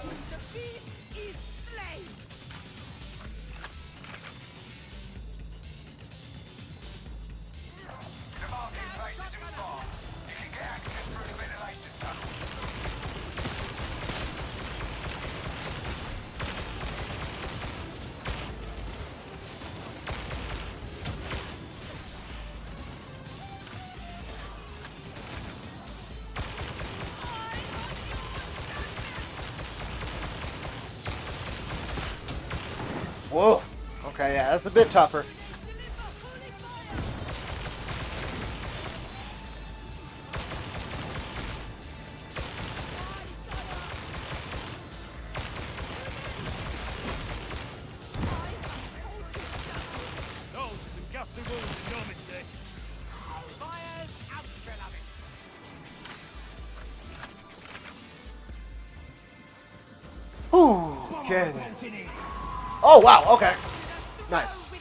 Whoa. Okay, yeah, that's a bit tougher. Okay. Oh, wow. Okay. Nice.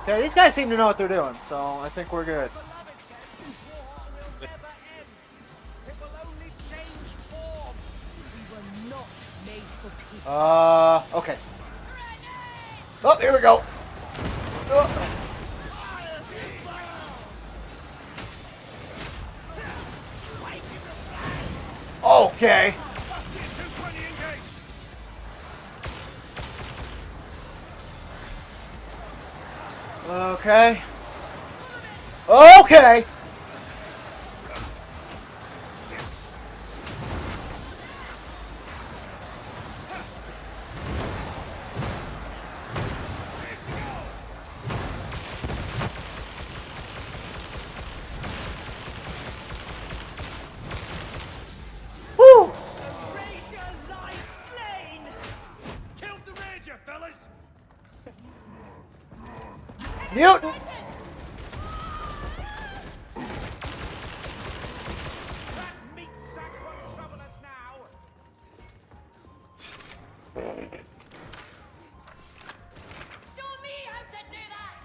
Okay, these guys seem to know what they're doing, so I think we're good. Okay. Oh, here we go. Okay. Okay. Okay. Woo! Killed the Ranger, fellas! Mutant! That meat sack won't trouble us now! Show me how to do that!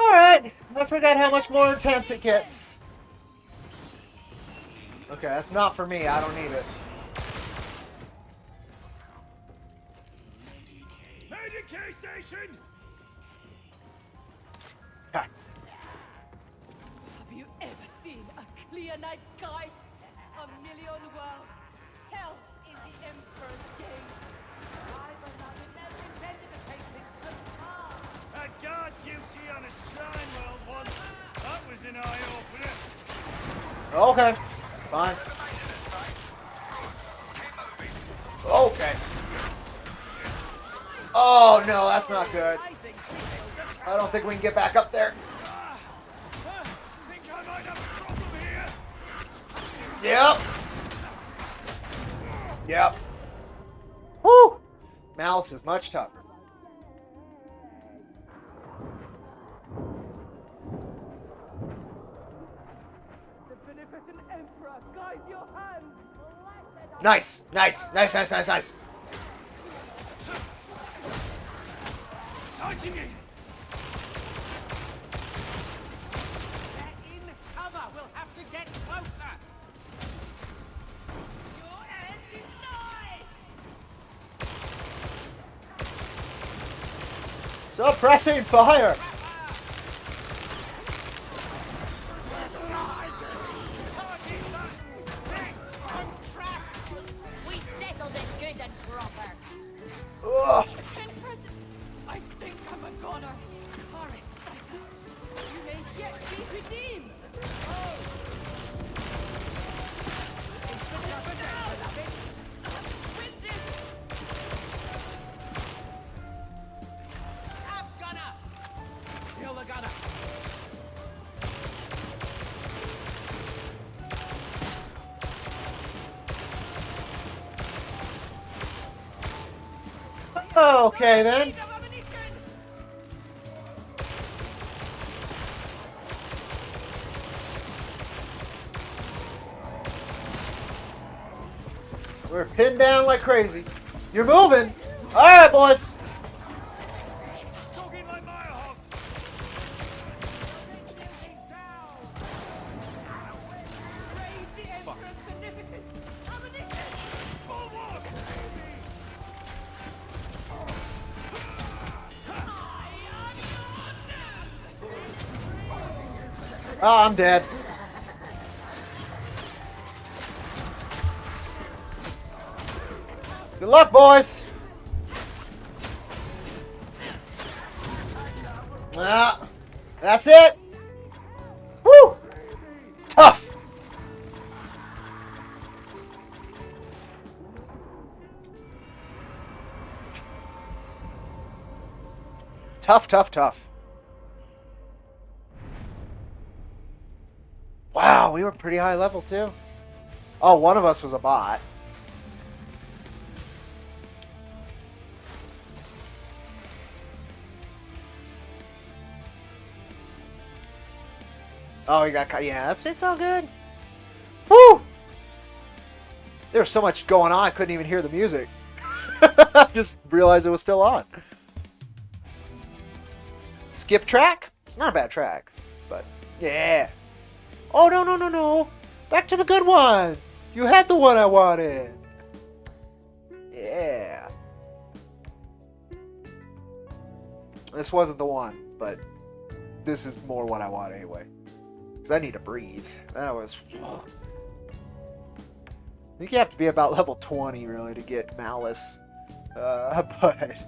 Alright, I forgot how much more intense it gets. Okay, that's not for me. I don't need it. Major K Station! Ha. Have you ever seen a clear night sky? A million worlds. Hell is the Emperor's gaze. My beloved never intended to take things so far. Had guard duty on a shrine world once. That was an eye-opener. Okay, fine. Okay. Oh no, that's not good. I don't think we can get back up there. Think I might have a problem here? Yep. Yep. Whew. Malice is much tougher. The beneficent Emperor guide your hand. Nice, nice, nice, nice, nice, nice. Sighting in! They're in cover. We'll have to get closer. Your end is nigh. Suppressing fire. We settled it good and proper. Ugh. I think I'm a goner. Horrid psycho. You may yet be redeemed. Oh. It's another day, beloved. With this. Up, gunner. Kill the gunner. Okay then. We're pinned down like crazy. You're moving. All right, boys. Talking like Mirehogs! Raise the Emperor's beneficence. Ammunition. Forward! Oh, I'm dead. Good luck, boys. Ah, that's it. Woo! Tough. Tough, tough, tough. Wow, we were pretty high level too. Oh, one of us was a bot. Oh, you got... Yeah, it's all good. Woo! There's so much going on, I couldn't even hear the music. Just realized it was still on. Skip track? It's not a bad track, but yeah. Oh, no, no, no, no. Back to the good one. You had the one I wanted. Yeah. This wasn't the one, but this is more what I want anyway. Because I need to breathe. That was... Ugh. I think you have to be about level 20, really, to get Malice. But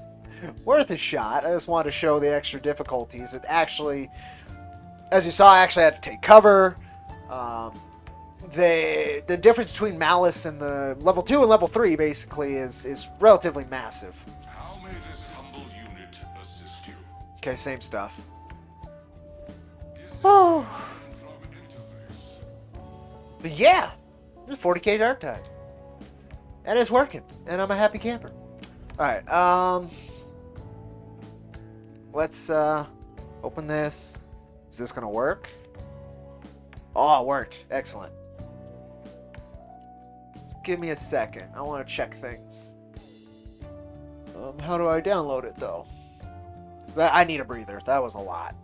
worth a shot. I just wanted to show the extra difficulties. It actually, as you saw, I actually had to take cover. The difference between Malice and the level 2 and level 3 basically is relatively massive. How may this humble unit assist you? Okay, same stuff. Oh. But yeah, it's 40k Darktide. And it's working. And I'm a happy camper. Alright, let's open this. Is this gonna work? Oh, it worked. Excellent. So give me a second. I want to check things. How do I download it though? I need a breather. That was a lot.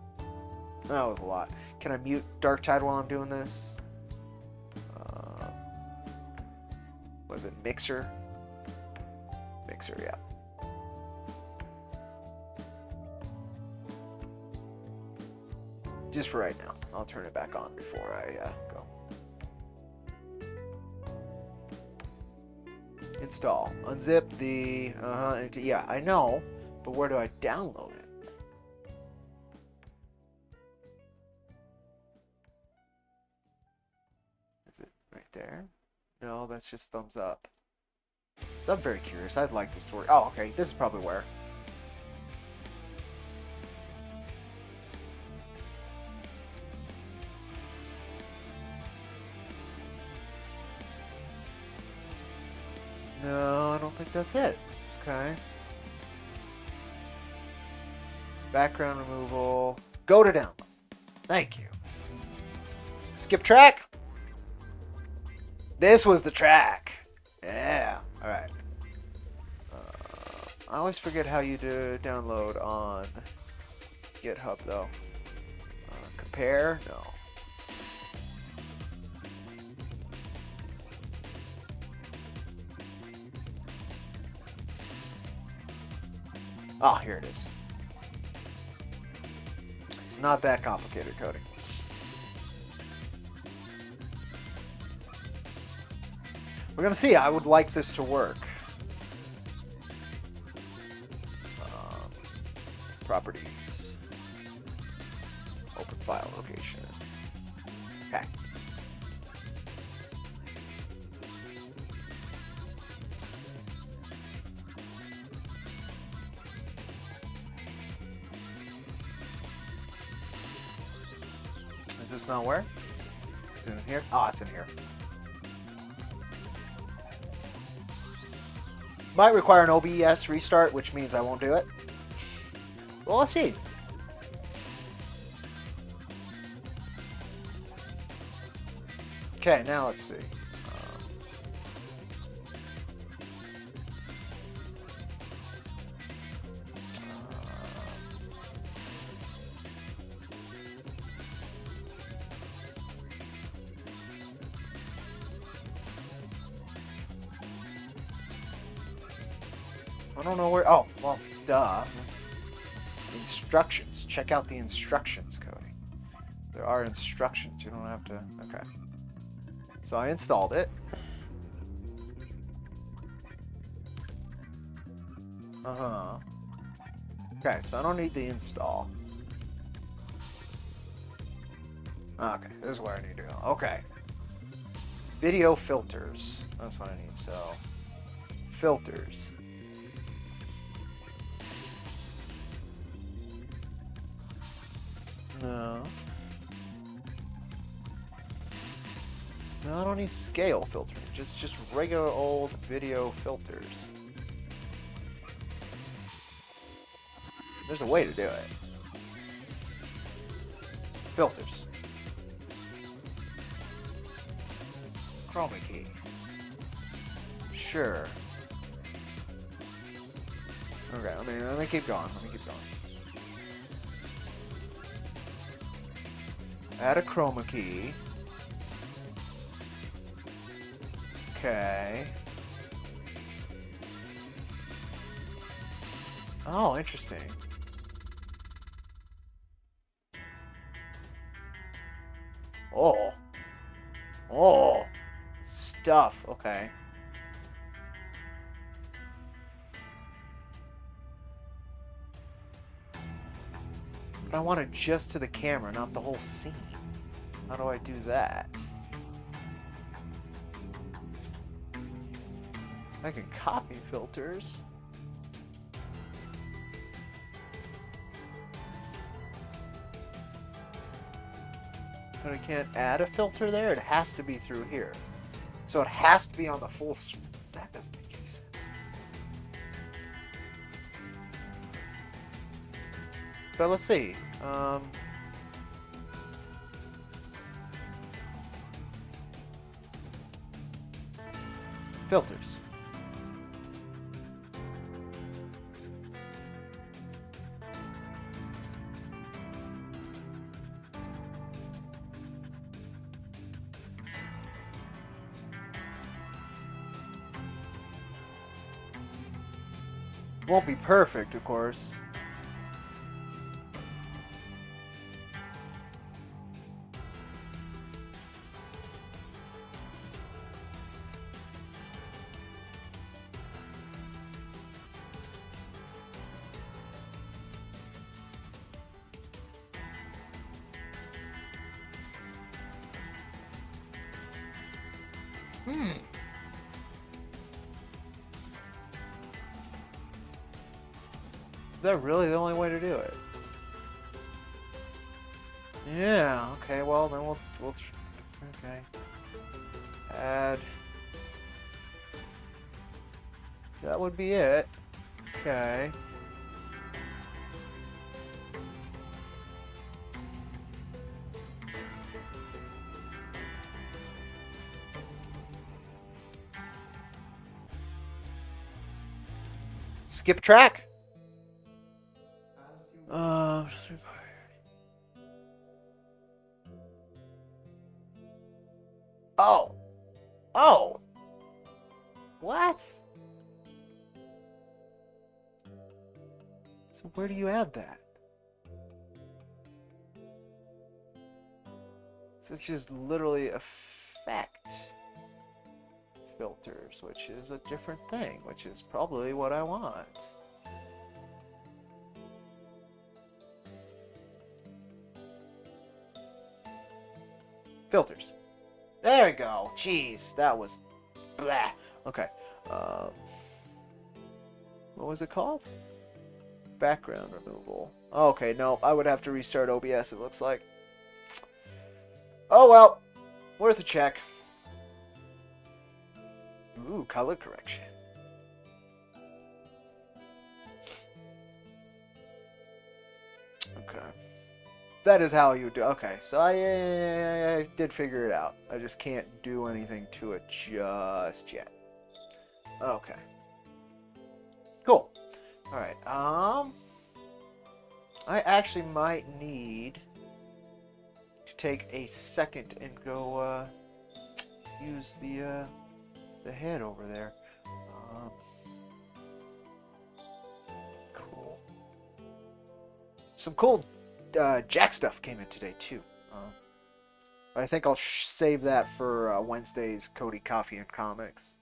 That was a lot. Can I mute Darktide while I'm doing this? Was it Mixer? Mixer, yeah. Just for right now. I'll turn it back on before I go. Install. Unzip the... yeah, I know. But where do I download it? Is it right there? No, that's just thumbs up. So I'm very curious. I'd like this to work. Oh, okay. This is probably where. No, I don't think that's it. Okay. Background removal. Go to download. Thank you. Skip track. This was the track. Yeah. Alright. I always forget how you do download on GitHub though. Compare? No. Oh, here it is. It's not that complicated coding. We're gonna see. I would like this to work. Properties. Open file location. Okay. Is this not where? Is it in here? Oh, it's in here. Might require an OBS restart, which means I won't do it. Well, let's see. Okay, now let's see. I don't know where. Oh, well, duh. Instructions. Check out the instructions coding. There are instructions. You don't have to. Okay. So I installed it. Okay, so I don't need the install. Okay, this is where I need to go. Okay. Video filters. That's what I need. So, filters. No. No, I don't need scale filtering. Just regular old video filters. There's a way to do it. Filters. Chroma key. Sure. Okay, let me keep going. Add a chroma key. Okay. Oh, interesting. Oh. Oh. Stuff. Okay. But I want it just to the camera, not the whole scene. How do I do that? I can copy filters. But I can't add a filter there. It has to be through here. So it has to be on the full screen. That doesn't make any sense. But let's see. Filters. Won't be perfect, of course. Is that really the only way to do it? Yeah, okay, well then we'll okay. Add. That would be it. Okay. Skip track. Just required. Oh. Oh. What? So where do you add that? So it's just literally effect filters, which is a different thing, which is probably what I want. Filters. There we go. Jeez, that was blah. Okay. What was it called? Background removal. Okay, no, I would have to restart OBS, it looks like. Oh well. Worth a check. Ooh, color correction. Okay. That is how you do. Okay, so I did figure it out. I just can't do anything to it just yet. Okay. Cool. All right. I actually might need to take a second and go use the head over there. Cool. Some cool Jack stuff came in today too. But I think I'll save that for Wednesday's Cody Coffee and Comics.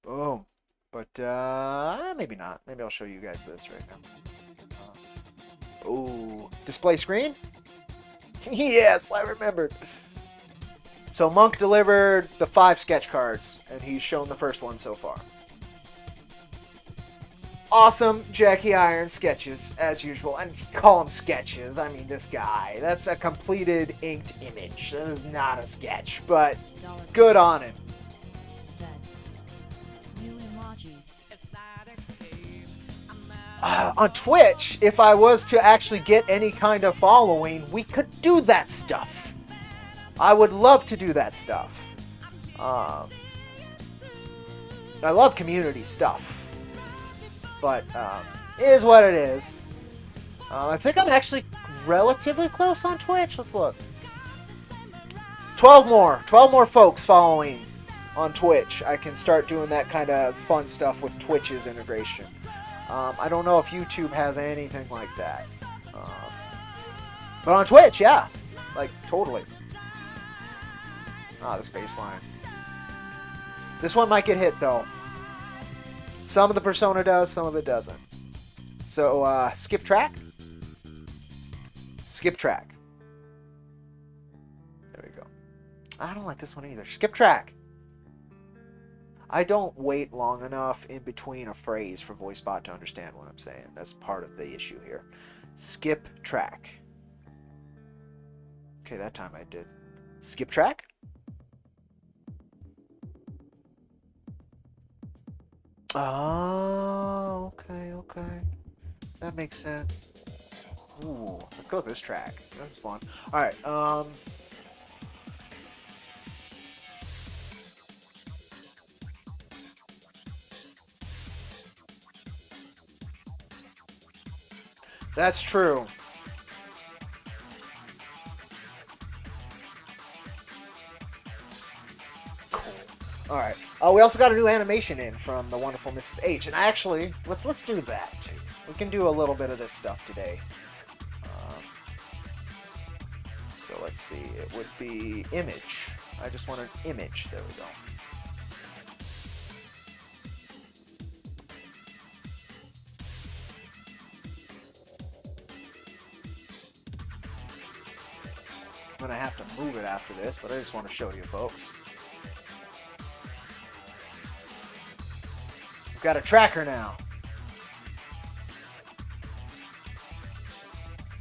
Boom. But maybe not. Maybe I'll show you guys this right now. Ooh, display screen? Yes, I remembered. So Monk delivered the 5 sketch cards, and he's shown the first one so far. Awesome Jackie Iron sketches, as usual. And call them sketches. I mean, this guy. That's a completed inked image. That is not a sketch, but good on him. Said. New emojis. It's not a game. I'm not On Twitch, if I was to actually get any kind of following, we could do that stuff. I would love to do that stuff. I love community stuff. But it is what it is. I think I'm actually relatively close on Twitch. Let's look. 12 more folks following on Twitch. I can start doing that kind of fun stuff with Twitch's integration. I don't know if YouTube has anything like that. But on Twitch, yeah. Like, totally. This baseline. This one might get hit, though. Some of the Persona does, some of it doesn't. So, skip track. Skip track. There we go. I don't like this one either. Skip track. I don't wait long enough in between a phrase for VoiceBot to understand what I'm saying. That's part of the issue here. Skip track. Okay, that time I did. Skip track? Oh, okay. That makes sense. Ooh, let's go with this track. This is fun. Alright, that's true. Cool. Alright. We also got a new animation in from the wonderful Mrs. H. And actually, let's do that too. We can do a little bit of this stuff today. So let's see. It would be image. I just want an image. There we go. I'm going to have to move it after this, but I just want to show you folks. We've got a tracker now.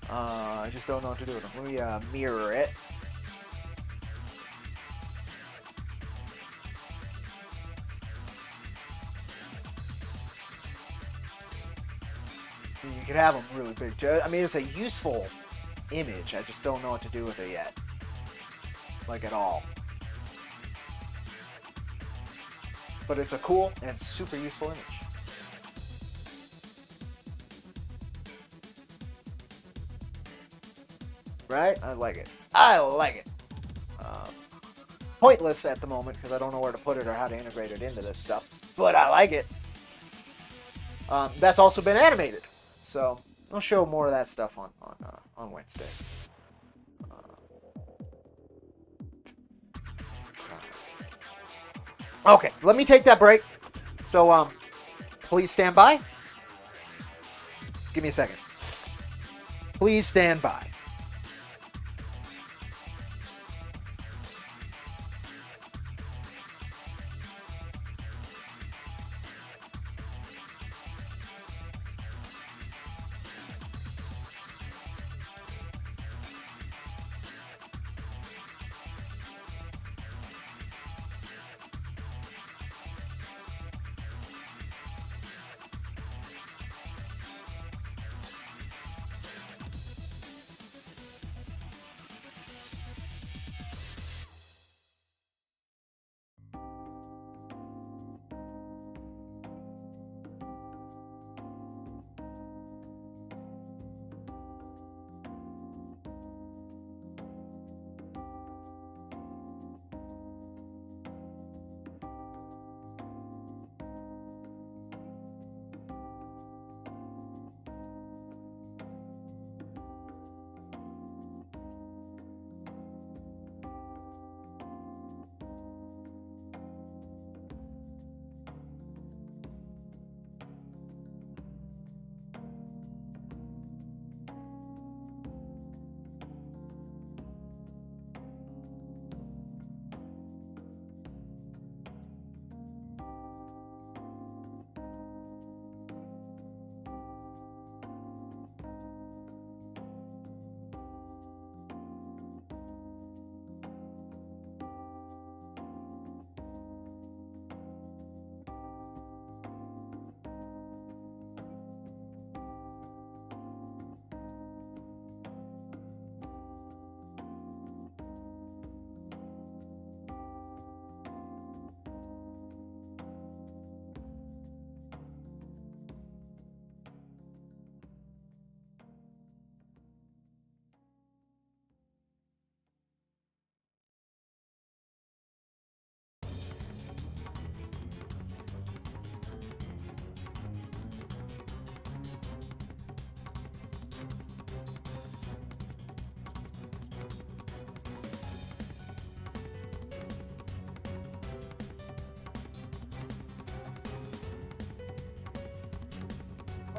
I just don't know what to do with them. Let me mirror it. You could have them really big too. I mean, it's a useful image. I just don't know what to do with it yet. Like at all. But it's a cool and super useful image. Right? I like it. I like it. Pointless at the moment because I don't know where to put it or how to integrate it into this stuff. But I like it. That's also been animated. So I'll show more of that stuff on Wednesday. Okay, let me take that break. So, please stand by. Give me a second. Please stand by.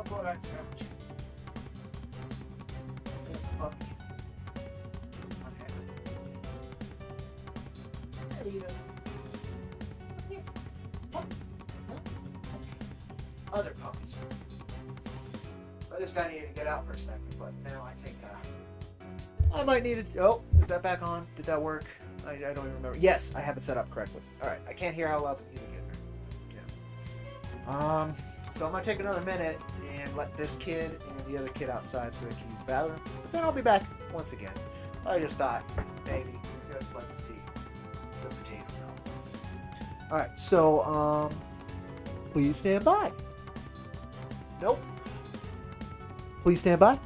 thought I found you. It's a puppy. Okay. Hello. Yes. Oh. No. Other puppies. Well, this guy needed to get out for a second, but now I think I might need it. Oh, is that back on? Did that work? I don't even remember. Yes, I have it set up correctly. All right, I can't hear how loud the music is. Yeah. So I'm gonna take another minute and let this kid and the other kid outside so they can use the bathroom. But then I'll be back once again. I just thought maybe you guys would like to see the potato now. All right, so please stand by. Nope. Please stand by.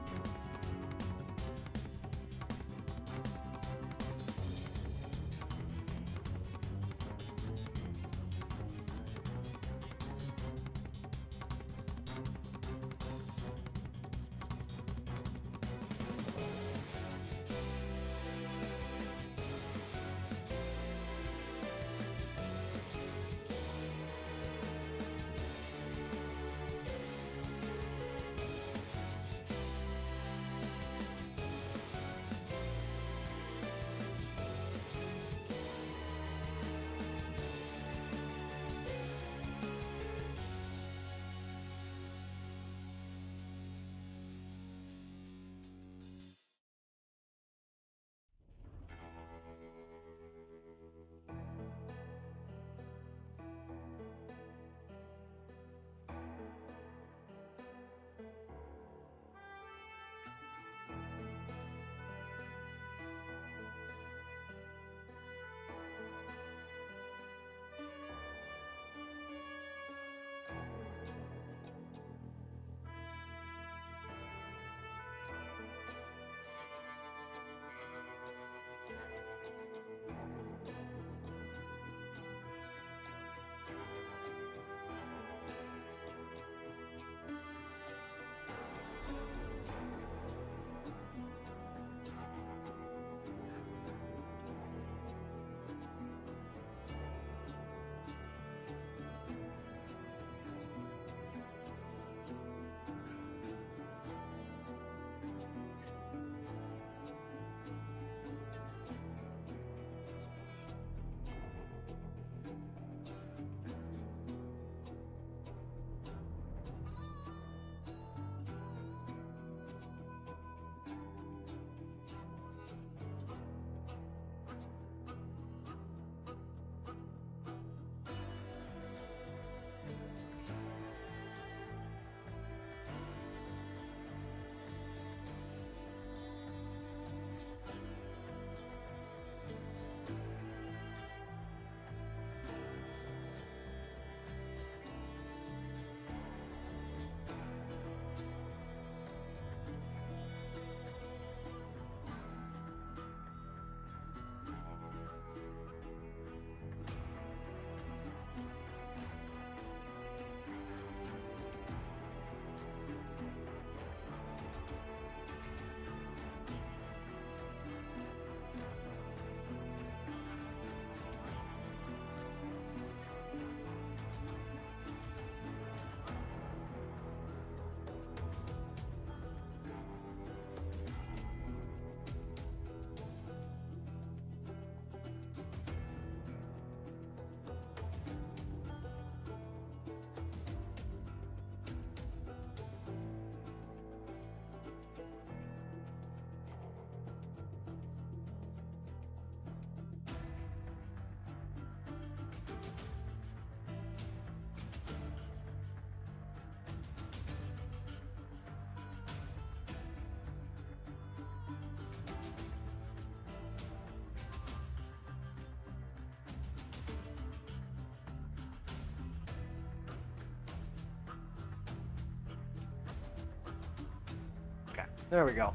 There we go.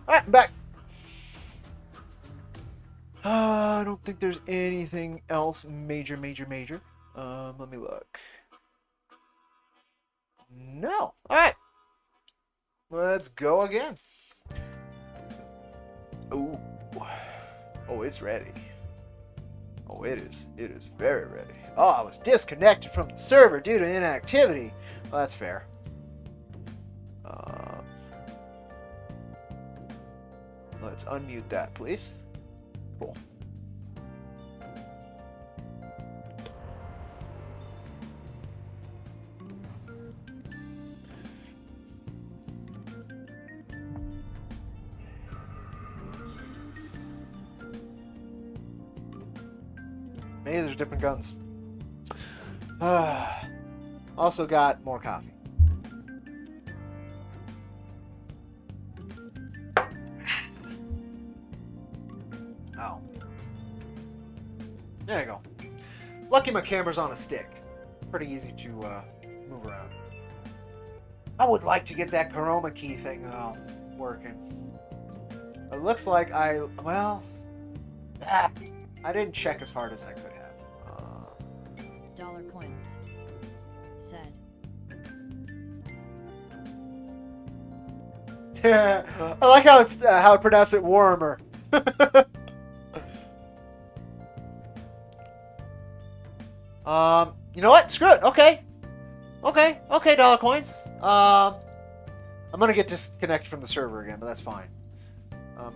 Alright, I'm back. I don't think there's anything else major. Let me look. No. Alright. Let's go again. Ooh. Oh, it's ready. Oh, it is. It is very ready. Oh, I was disconnected from the server due to inactivity. Well, that's fair. Let's unmute that, please. Cool. Maybe there's different guns. Also got more coffee. Oh. There you go. Lucky my camera's on a stick. Pretty easy to move around. I would like to get that chroma key thing working. It looks like I didn't check as hard as I could have. Dollar coins. Said. I like how it pronounced it warmer. You know what? Screw it. Okay, dollar coins. I'm gonna get disconnected from the server again, but that's fine.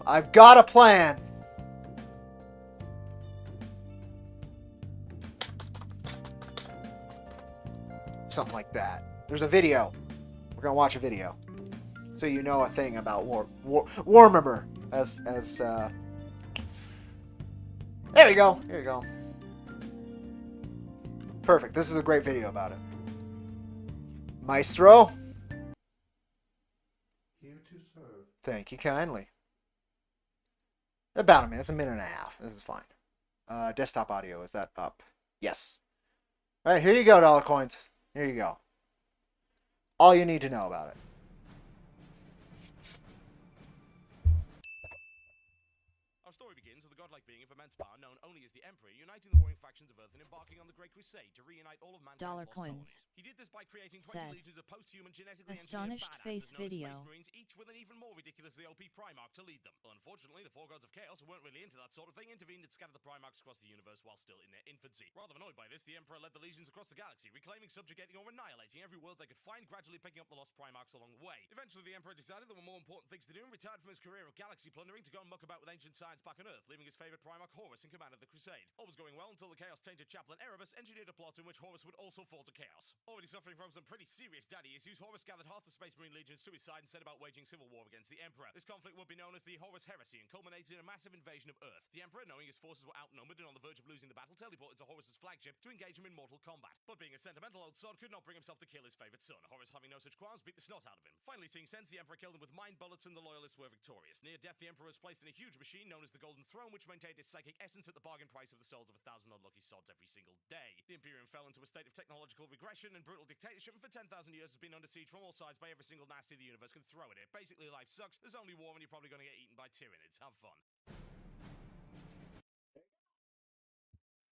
I've got a plan. Something like that. There's a video. We're gonna watch a video, so you know a thing about Warhammer. There you go. Here you go. Perfect. This is a great video about it. Maestro. Here to serve. Thank you kindly. About a minute. It's a minute and a half. This is fine. Desktop audio. Is that up? Yes. All right. Here you go, dollar coins. Here you go. All you need to know about it. Our story begins with a godlike being of immense power known only as the Emperor, uniting the warring factions of Earth and embarking on the Great Crusade to reunite all of mankind's Dollar lost coins. colonies. He did this by creating 20 Said. legions of post-human genetically Astonished engineered face badasses known video. as Space Marines, each with an even more ridiculously OP Primarch to lead them. Well, unfortunately, the four gods of chaos, who weren't really into that sort of thing, intervened and scattered the Primarchs across the universe while still in their infancy. Rather annoyed by this, the Emperor led the legions across the galaxy, reclaiming, subjugating, or annihilating every world they could find, gradually picking up the lost Primarchs along the way. Eventually, the Emperor decided there were more important things to do and retired from his career of galaxy plundering to go and muck about with ancient science back on Earth, leaving his favorite Primarch Horus in command of the Crusade. All was going well until the chaos-tainted chaplain Erebus engineered a plot in which Horus would also fall to chaos. Already suffering from some pretty serious daddy issues, Horus gathered half the Space Marine legions to his side and set about waging civil war against the Emperor. This conflict would be known as the Horus Heresy and culminated in a massive invasion of Earth. The Emperor, knowing his forces were outnumbered and on the verge of losing the battle, teleported to Horus's flagship to engage him in mortal combat. But being a sentimental old sod, could not bring himself to kill his favorite son. Horus, having no such qualms, beat the snot out of him. Finally, seeing sense, the Emperor killed him with mind bullets and the Loyalists were victorious. Near death, the Emperor was placed in a huge machine known as the Golden Throne, which maintained his psychic essence at the bargain price of the souls of 1,000 unlucky sods every single day. The Imperium fell into a state of technological regression and brutal dictatorship, and for 10,000 years has been under siege from all sides by every single nasty the universe can throw at it. Basically, life sucks. There's only war, and you're probably going to get eaten by Tyranids. Have fun.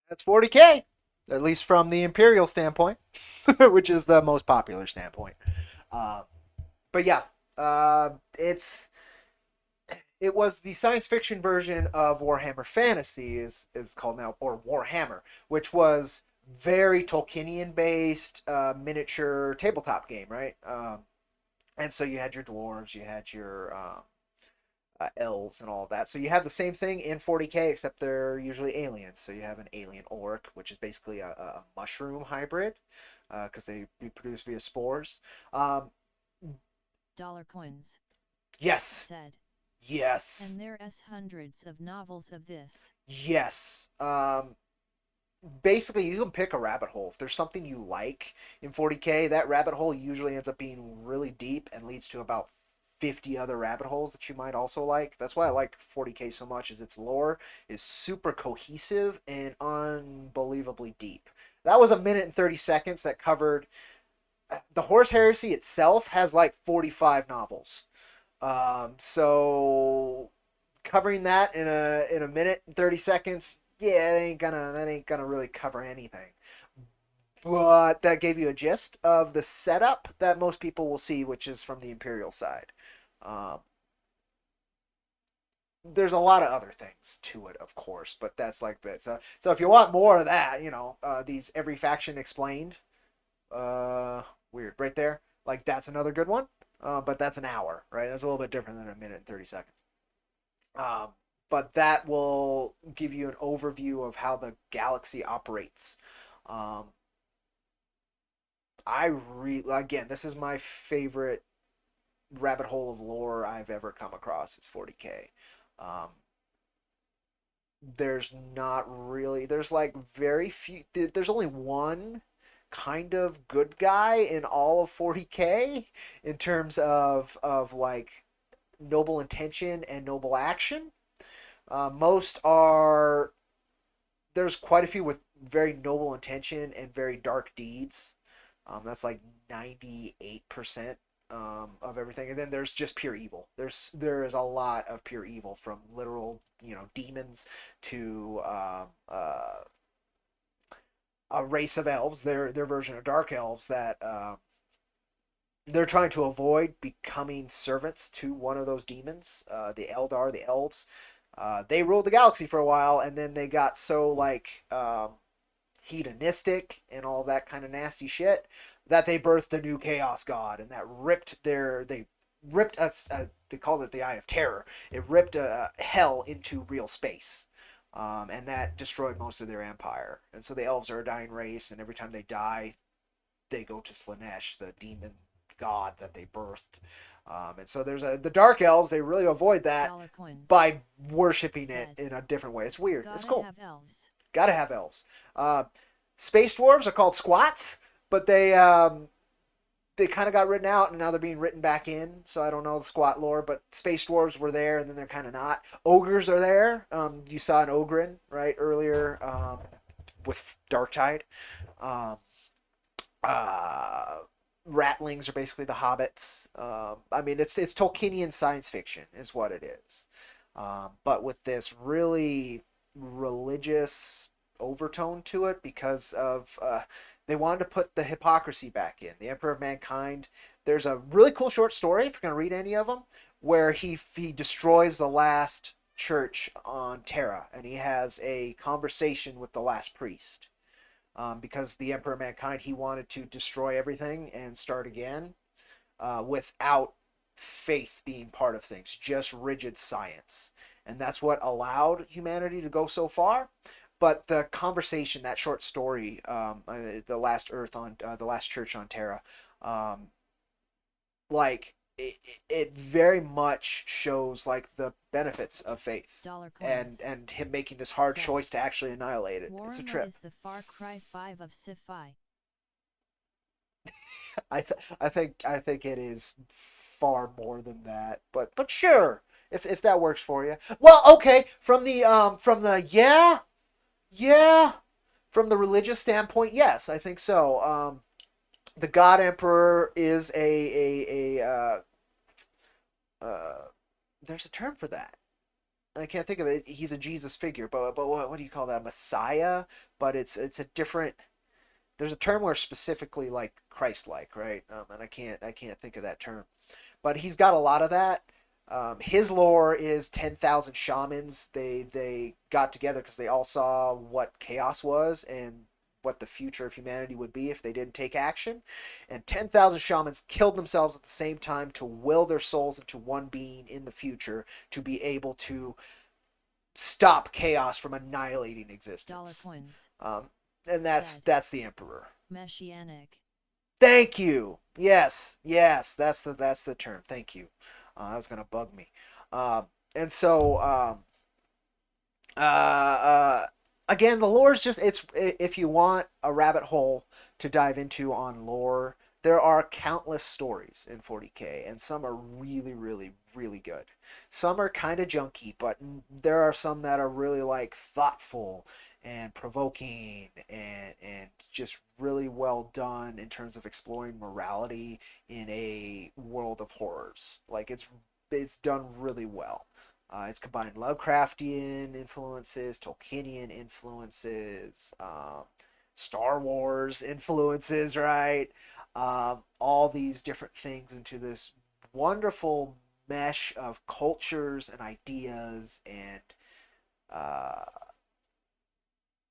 That's 40K, at least from the Imperial standpoint, which is the most popular standpoint. But yeah, it was the science fiction version of Warhammer Fantasy is called now, or Warhammer, which was very Tolkienian based miniature tabletop game, right? And so you had your dwarves, you had your elves and all of that. So you have the same thing in 40K, except they're usually aliens. So you have an alien orc, which is basically a mushroom hybrid, because they reproduce via spores. Dollar coins. Yes. Said. Yes. And there's hundreds of novels of this. Yes. Basically, you can pick a rabbit hole. If there's something you like in 40K, that rabbit hole usually ends up being really deep and leads to about 50 other rabbit holes that you might also like. That's why I like 40K so much, is its lore is super cohesive and unbelievably deep. That was a minute and 30 seconds that covered... The Horus Heresy itself has like 45 novels. So covering that in a minute and 30 seconds, yeah, that ain't gonna really cover anything. But that gave you a gist of the setup that most people will see, which is from the Imperial side. There's a lot of other things to it, of course, but that's like bits. So if you want more of that, these every faction explained, weird right there. Like that's another good one. But that's an hour, right? That's a little bit different than a minute and 30 seconds. But that will give you an overview of how the galaxy operates. Um, again, this is my favorite rabbit hole of lore I've ever come across. It's 40K. Um, there's not really, there's like very few, there's only one kind of good guy in all of 40K in terms of like noble intention and noble action. Most are, there's quite a few with very noble intention and very dark deeds. That's like 98% of everything, and then there's just pure evil. There is a lot of pure evil, from literal demons to a race of elves, their version of dark elves that they're trying to avoid becoming servants to one of those demons. The Eldar, the elves, they ruled the galaxy for a while, and then they got so like hedonistic and all that kind of nasty shit that they birthed a new chaos god, and that they ripped us. They called it the Eye of Terror. It ripped hell into real space. And that destroyed most of their empire. And so the elves are a dying race, and every time they die, they go to Slanesh, the demon god that they birthed. And so there's the dark elves. They really avoid that by worshiping it in a different way. It's weird. It's cool. Gotta have elves. Space dwarves are called squats, but they kind of got written out, and now they're being written back in. So I don't know the squat lore, but space dwarves were there, and then they're kind of not. Ogres are there. You saw an ogrin right earlier with Darktide. Ratlings are basically the hobbits. I mean, it's Tolkienian science fiction is what it is, but with this really religious overtone to it because of they wanted to put the hypocrisy back in. The Emperor of Mankind. There's a really cool short story, if you're going to read any of them, where he destroys the last church on Terra, and he has a conversation with the last priest. Because the Emperor of Mankind, he wanted to destroy everything and start again without faith being part of things, just rigid science. And that's what allowed humanity to go so far. But the conversation, that short story, the last Earth on the last church on Terra, like it very much shows like the benefits of faith and him making this hard choice to actually annihilate it. It's a trip. Is the Far Cry 5 of sci-fi. I think it is far more than that, but sure, if that works for you. Well, okay, from the from the religious standpoint, yes, I think so. The God Emperor is there's a term for that. I can't think of it. He's a Jesus figure, but what do you call that? Messiah? But it's a different. There's a term where specifically like Christ-like, right? And I can't think of that term, but he's got a lot of that. His lore is 10,000 shamans. They got together because they all saw what chaos was and what the future of humanity would be if they didn't take action. And 10,000 shamans killed themselves at the same time to will their souls into one being in the future to be able to stop chaos from annihilating existence. And that's the Emperor. Messianic. Thank you. Yes, that's the term. Thank you. That was gonna bug me. And so again, the lore is just, it's, if you want a rabbit hole to dive into on lore, there are countless stories in 40K, and some are really, really, really good. Some are kind of junky, but there are some that are really like thoughtful and provoking and just really well done in terms of exploring morality in a world of horrors. Like it's done really well. It's combined Lovecraftian influences, Tolkienian influences, Star Wars influences, right? All these different things into this wonderful mesh of cultures and ideas, and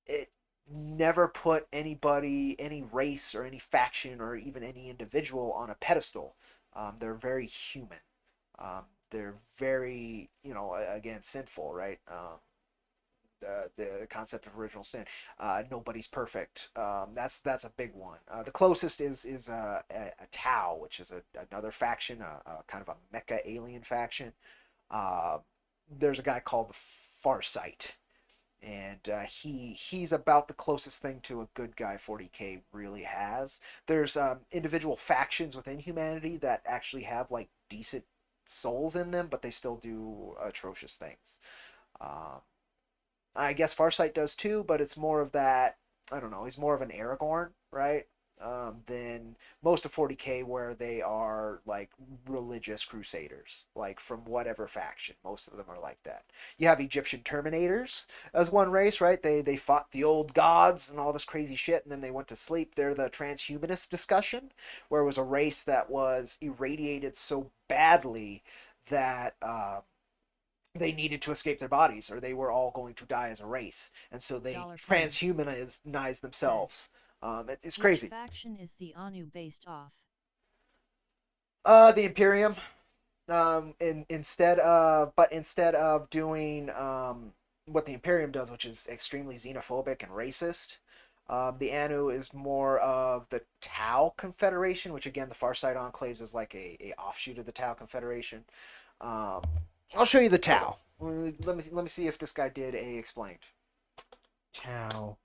it never put anybody, any race or any faction or even any individual on a pedestal. They're very human. they're very, you know, again, sinful, right? The concept of original sin. Nobody's perfect. That's a big one. The closest is a Tau, which is another faction, a kind of a mecha alien faction. There's a guy called the Farsight, and he's about the closest thing to a good guy 40K really has. There's individual factions within humanity that actually have like decent souls in them, but they still do atrocious things. I guess Farsight does too, but it's more of that, I don't know, he's more of an Aragorn, right? Than most of 40K, where they are like religious crusaders, like from whatever faction. Most of them are like that. You have Egyptian Terminators as one race, right? They fought the old gods and all this crazy shit, and then they went to sleep. They're the transhumanist discussion, where it was a race that was irradiated so badly that they needed to escape their bodies, or they were all going to die as a race, and so they transhumanized themselves. It's crazy. Which faction is the Anu based off? The Imperium. Instead of doing what the Imperium does, which is extremely xenophobic and racist, the Anu is more of the Tau Confederation, which again the Farsight Enclaves is like a offshoot of the Tau Confederation. I'll show you the Tau. Let me see if this guy did a explained. Tau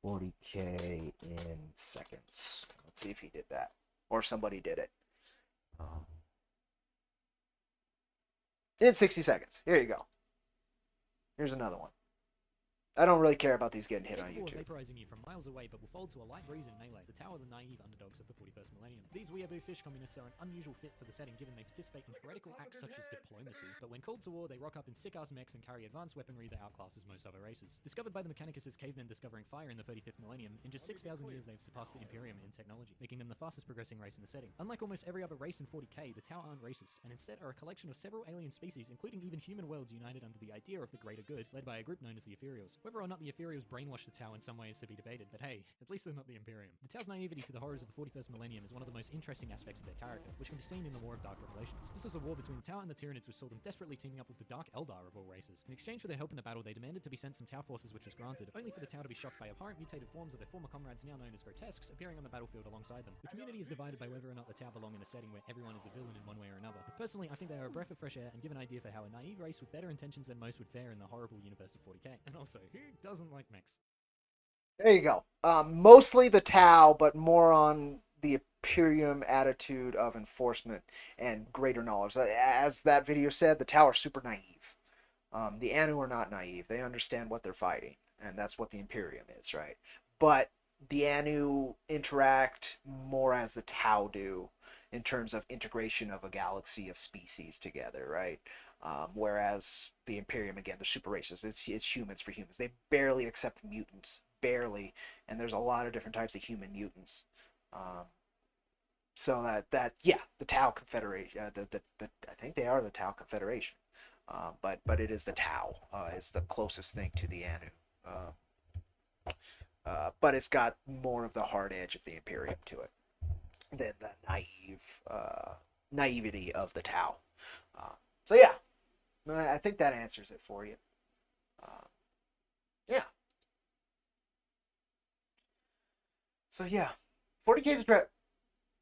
40K in seconds. Let's see if he did that, or if somebody did it. In 60 seconds. Here you go. Here's another one. I don't really care about these getting hit on YouTube. Vaporizing you from miles away, but will fold to a light breeze in melee. The Tau are the naive underdogs of the 41st millennium. These weeaboo fish communists are an unusual fit for the setting, given they participate in heretical acts such as diplomacy. But when called to war, they rock up in sick-ass mechs and carry advanced weaponry that outclasses most other races. Discovered by the Mechanicus as cavemen discovering fire in the 35th millennium, in just 6,000 years they've surpassed the Imperium in technology, making them the fastest progressing race in the setting. Unlike almost every other race in 40K, the Tau aren't racist, and instead are a collection of several alien species, including even human worlds united under the idea of the greater good, led by a group known as the Ethereals. Whether or not the Ethereals brainwash the Tau in some way is to be debated, but hey, at least they're not the Imperium. The Tau's naivety to the horrors of the 41st millennium is one of the most interesting aspects of their character, which can be seen in the War of Dark Revelations. This was a war between the Tau and the Tyranids, which saw them desperately teaming up with the Dark Eldar of all races. In exchange for their help in the battle, they demanded to be sent some Tau forces, which was granted, only for the Tau to be shocked by abhorrent mutated forms of their former comrades, now known as Grotesques, appearing on the battlefield alongside them. The community is divided by whether or not the Tau belong in a setting where everyone is a villain in one way or another, but personally I think they are a breath of fresh air and give an idea for how a naive race with better intentions than most would fare in the horrible universe of 40K. And also, who doesn't like mechs? There you go. Mostly the Tau, but more on the Imperium attitude of enforcement and greater knowledge. As that video said, the Tau are super naive. The Anu are not naive. They understand what they're fighting, and that's what the Imperium is, right? But the Anu interact more as the Tau do in terms of integration of a galaxy of species together, right? Whereas the Imperium, again, they're super racist. It's humans for humans. They barely accept mutants. Barely. And there's a lot of different types of human mutants. So yeah, the Tau Confederation, I think they are the Tau Confederation. But it is the Tau, is the closest thing to the Anu. But it's got more of the hard edge of the Imperium to it than the naivety of the Tau. So yeah, I think that answers it for you. Yeah. So yeah, 40K is a trip.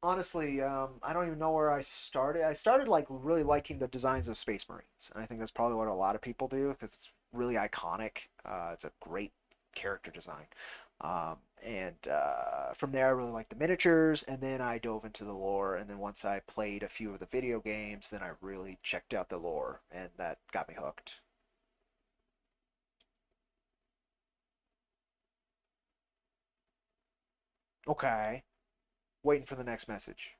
Honestly, I don't even know where I started. I started like really liking the designs of Space Marines, and I think that's probably what a lot of people do because it's really iconic. It's a great character design. From there I really liked the miniatures, and then I dove into the lore, and then once I played a few of the video games, then I really checked out the lore, and that got me hooked. Okay. Waiting for the next message.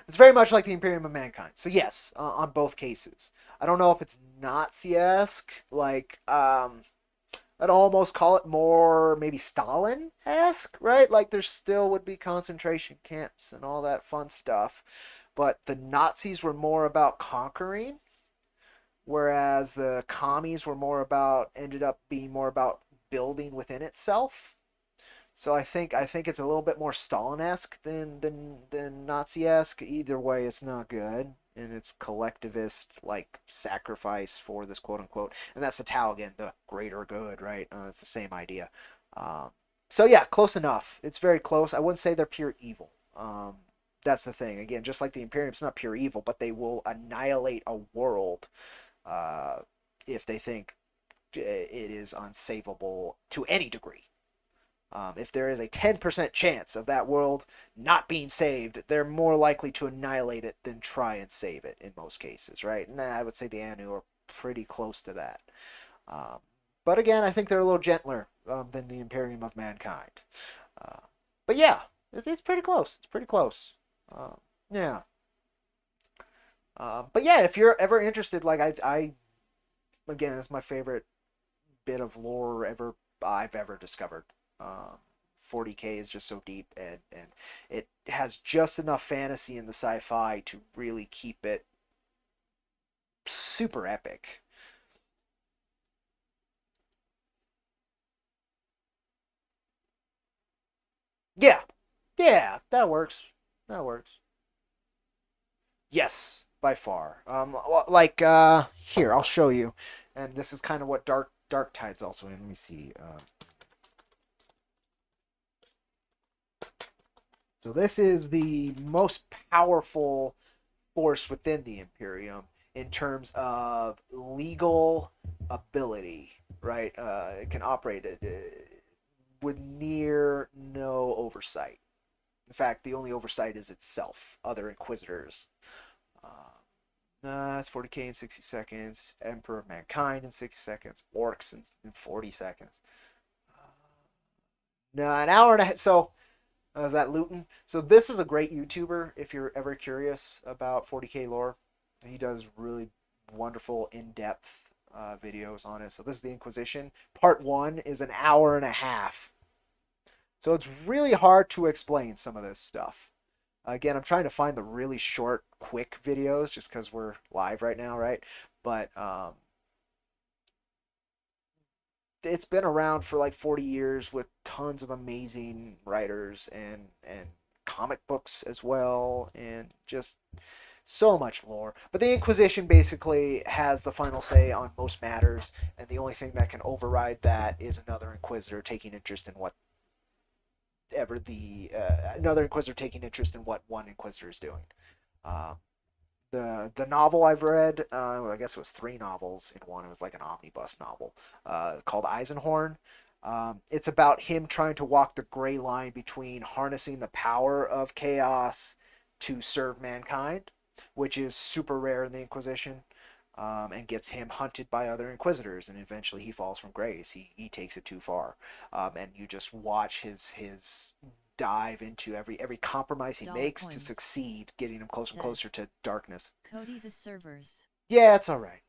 It's very much like the Imperium of Mankind. So yes, on both cases. I don't know if it's Nazi-esque, like, I'd almost call it more maybe Stalin-esque, right? Like there still would be concentration camps and all that fun stuff. But the Nazis were more about conquering, whereas the commies were ended up being more about building within itself. So I think it's a little bit more Stalin-esque than Nazi-esque. Either way, it's not good, and it's collectivist like sacrifice for this quote unquote, and that's the Tau again, the greater good, right? It's the same idea. So yeah, close enough. It's very close. I wouldn't say they're pure evil. That's the thing. Again, just like the Imperium, it's not pure evil, but they will annihilate a world if they think it is unsavable to any degree. If there is a 10% chance of that world not being saved, they're more likely to annihilate it than try and save it in most cases, right? And I would say the Anu are pretty close to that. But again, I think they're a little gentler than the Imperium of Mankind. But yeah, it's pretty close. It's pretty close. Yeah. But yeah, if you're ever interested, like I again, it's my favorite bit of lore I've ever discovered. 40K is just so deep, and it has just enough fantasy in the sci-fi to really keep it super epic. Yeah, that works. That works. Yes, by far. Like here, I'll show you, and this is kind of what Darktide's also in. Let me see. So this is the most powerful force within the Imperium in terms of legal ability, right? It can operate with near no oversight. In fact, the only oversight is itself, other Inquisitors. It's 40K in 60 seconds, Emperor of Mankind in 60 seconds, Orcs in 40 seconds. An hour and a half. So, is that Luton? So this is a great YouTuber if you're ever curious about 40K lore. He does really wonderful, in-depth videos on it. So this is the Inquisition. Part 1 is an hour and a half. So it's really hard to explain some of this stuff. Again, I'm trying to find the really short, quick videos just because we're live right now, right? But it's been around for like 40 years with tons of amazing writers and comic books as well, and just so much lore. But the Inquisition basically has the final say on most matters, and the only thing that can override that is another Inquisitor taking interest in what one Inquisitor is doing. The novel I've read, I guess it was 3 novels in one. It was like an omnibus novel called Eisenhorn. It's about him trying to walk the gray line between harnessing the power of chaos to serve mankind, which is super rare in the Inquisition, and gets him hunted by other Inquisitors, and eventually he falls from grace. He takes it too far, and you just watch his dive into every compromise he makes to succeed, getting him closer and closer to darkness. Cody the servers. Yeah, it's all right.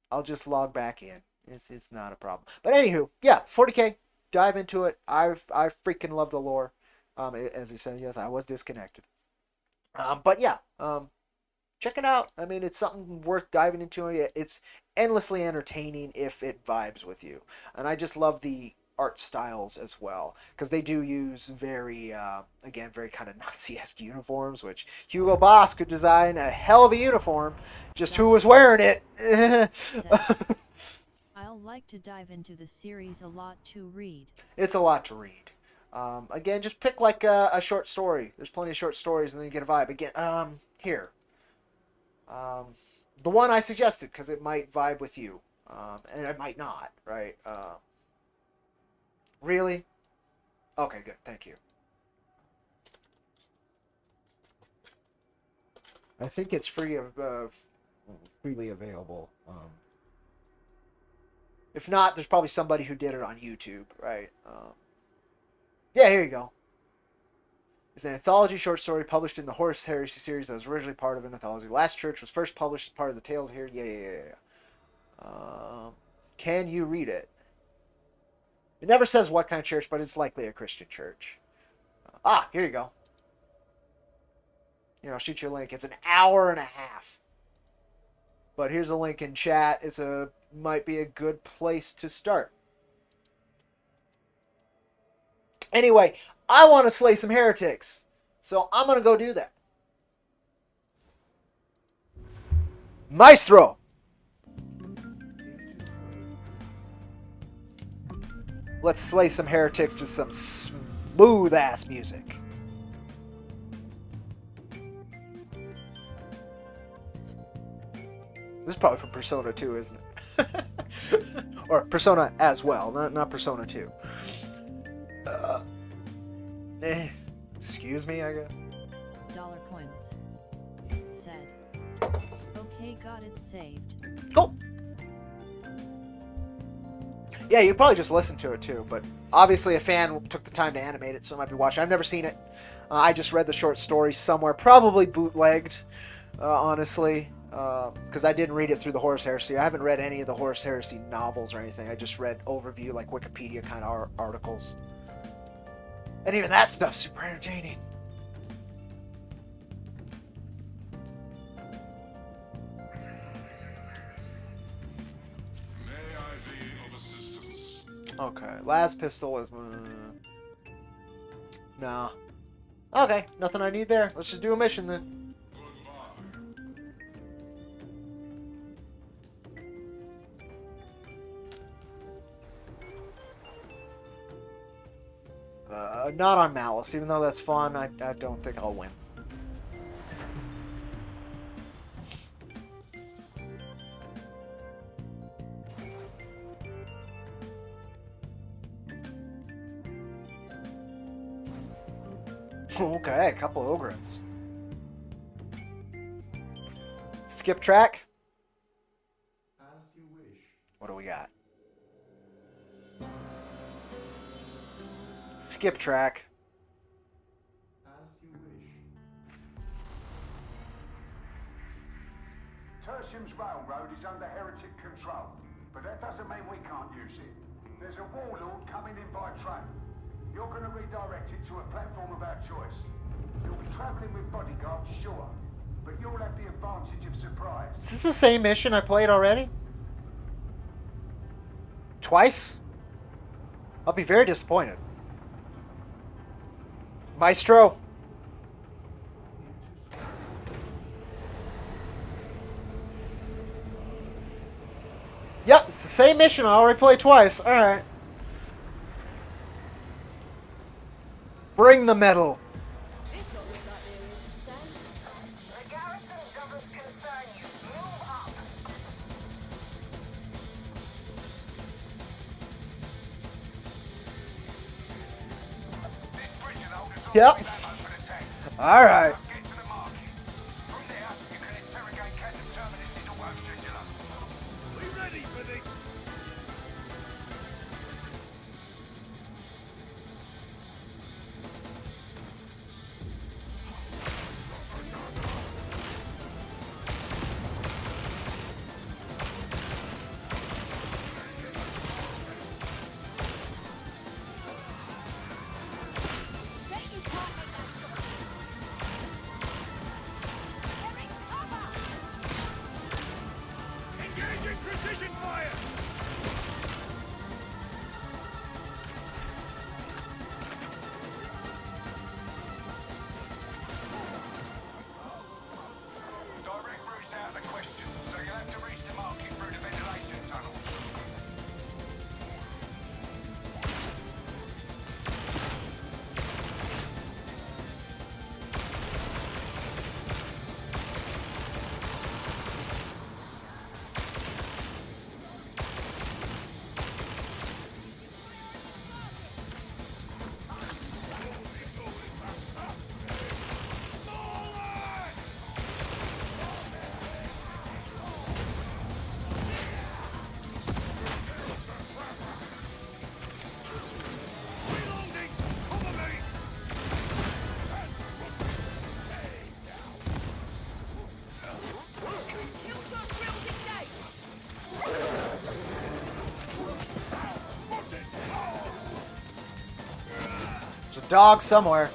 I'll just log back in. It's not a problem. But anywho, yeah, 40K. Dive into it. I freaking love the lore. As I said, yes, I was disconnected. But yeah, check it out. I mean, it's something worth diving into. It's endlessly entertaining if it vibes with you. And I just love the art styles as well, because they do use very kind of Nazi-esque uniforms, which Hugo Boss could design a hell of a uniform, just who was wearing it. I'll like to dive into the series, a lot to read. It's a lot to read. Again, just pick like a short story. There's plenty of short stories, and then you get a vibe. Again, here. The one I suggested, because it might vibe with you, and it might not, right? Really? Okay, good. Thank you. I think it's freely available. If not, there's probably somebody who did it on YouTube, right? Yeah, here you go. It's an anthology short story published in the Horus Heresy series that was originally part of an anthology. Last Church was first published as part of the Tales here. Yeah. Can you read it? It never says what kind of church, but it's likely a Christian church. Here you go. I'll shoot you a link. It's an hour and a half. But here's a link in chat. Might be a good place to start. Anyway, I want to slay some heretics, so I'm going to go do that. Maestro! Let's slay some heretics to some smooth-ass music. This is probably from Persona 2, isn't it? Or Persona as well, not Persona 2. Excuse me, I guess. Dollar coins. Said. Okay, got it saved. Cool. Yeah, you probably just listen to it too, but obviously a fan took the time to animate it, so I might be watching. I've never seen it. I just read the short story somewhere, probably bootlegged, honestly, because I didn't read it through the Horus Heresy. I haven't read any of the Horus Heresy novels or anything. I just read overview, like Wikipedia kind of articles. And even that stuff's super entertaining. May I be of assistance? Okay, last pistol is... Nah. Okay, nothing I need there. Let's just do a mission then. Not on Malice, even though that's fun, I don't think I'll win. Okay, a couple of Ogrins. Skip track? As you wish. What do we got? Skip track. As you wish. Tertium's railroad is under heretic control, but that doesn't mean we can't use it. There's a warlord coming in by train. You're going to redirect it to a platform of our choice. You'll be traveling with bodyguards, sure, but you'll have the advantage of surprise. Is this the same mission I played already? Twice? I'll be very disappointed. Maestro. Yep, it's the same mission I already played twice. Alright. Bring the metal. The garrison doesn't concern you. Move up. Yep. Alright. We ready for this? Engaging precision fire! Direct route's out of the question, so you'll have to reach the market through the ventilation tunnels. Reloading! Cover me! Kill shot drills engaged! There's a dog somewhere.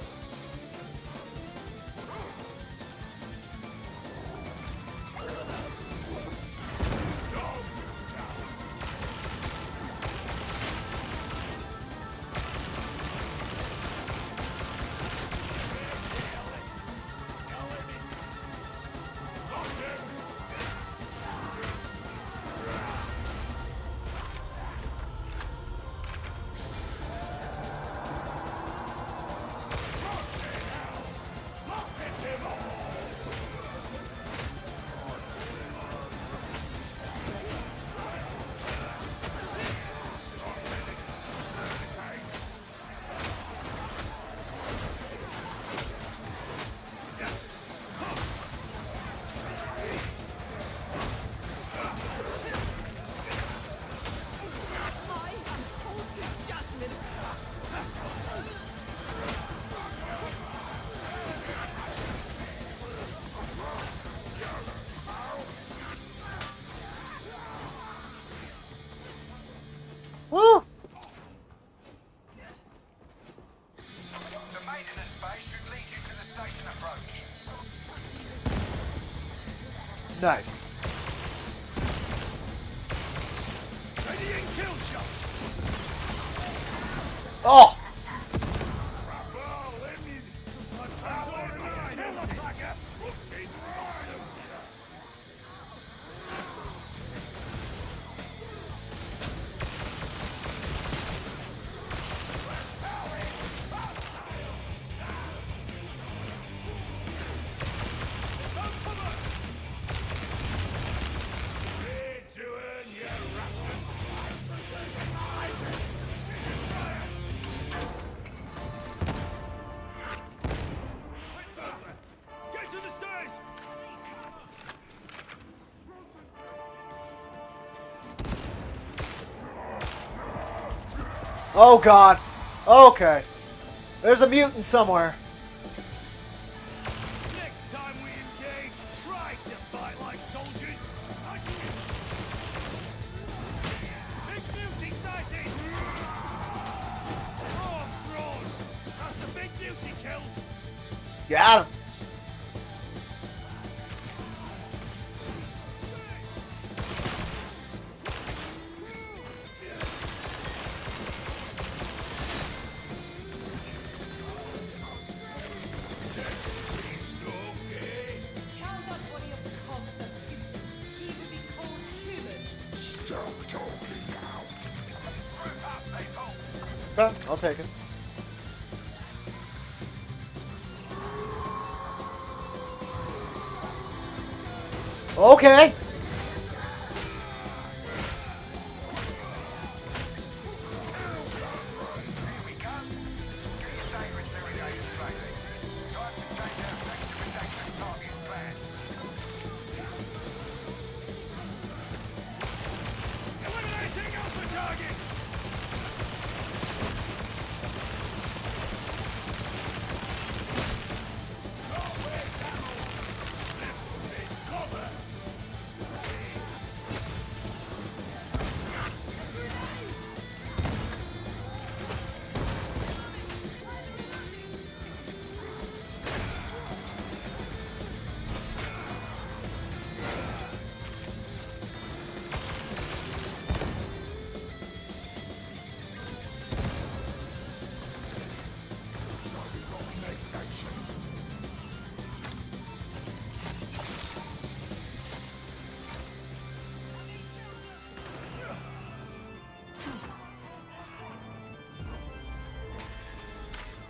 Nice. Ready and kill shot. Oh! Get to the stairs! Oh god. Okay. There's a mutant somewhere. Next time we engage, try to fight like soldiers. Big beauty sighted! Oh, fraud! That's the big beauty killed! Got him. Count that body of cogs that he would be called human. Stop talking now. I'll take it. Okay. Eliminating alpha target!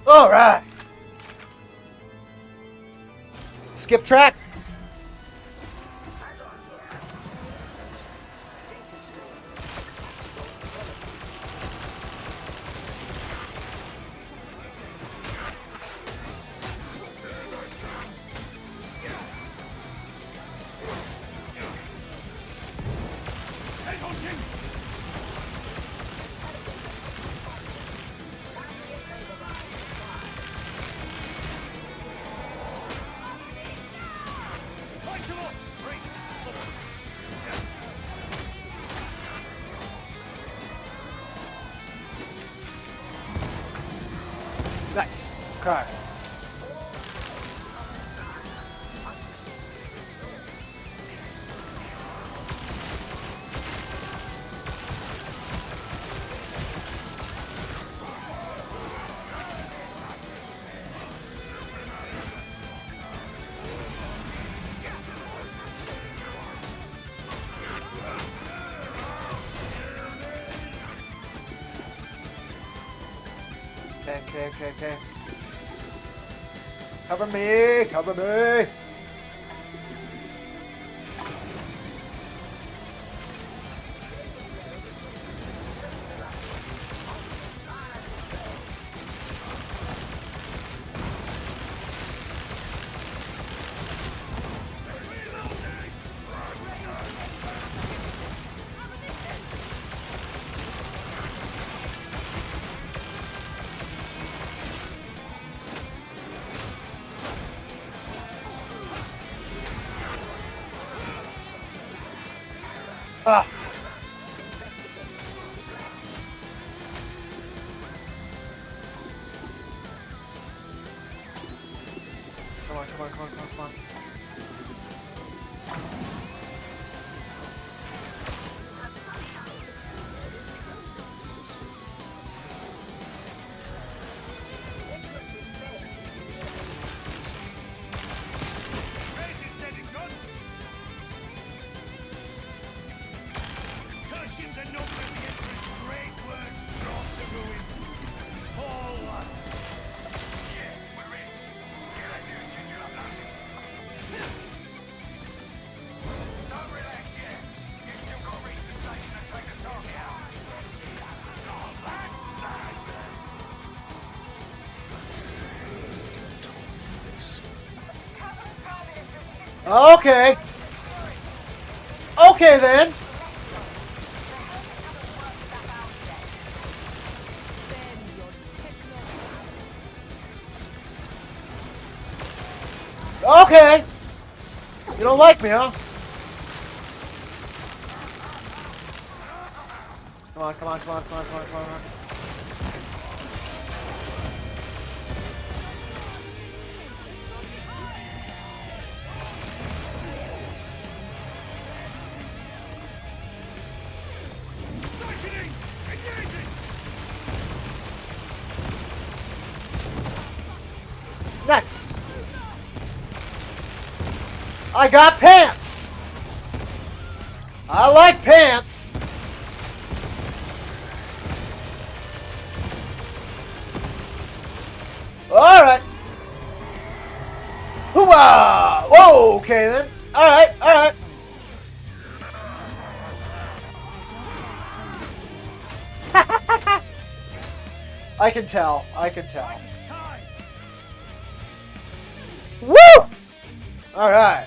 All right. Skip track. Nice. Okay. Okay. Cover me! Cover me! Ah! Come on. Okay. Okay then. Okay. You don't like me, huh? Come on, come on, come on, come on, come on, come on. Next. I got pants. I like pants. All right. Hoorah! Whoa. Okay then. All right. All right. I can tell. I can tell. Woo! All right.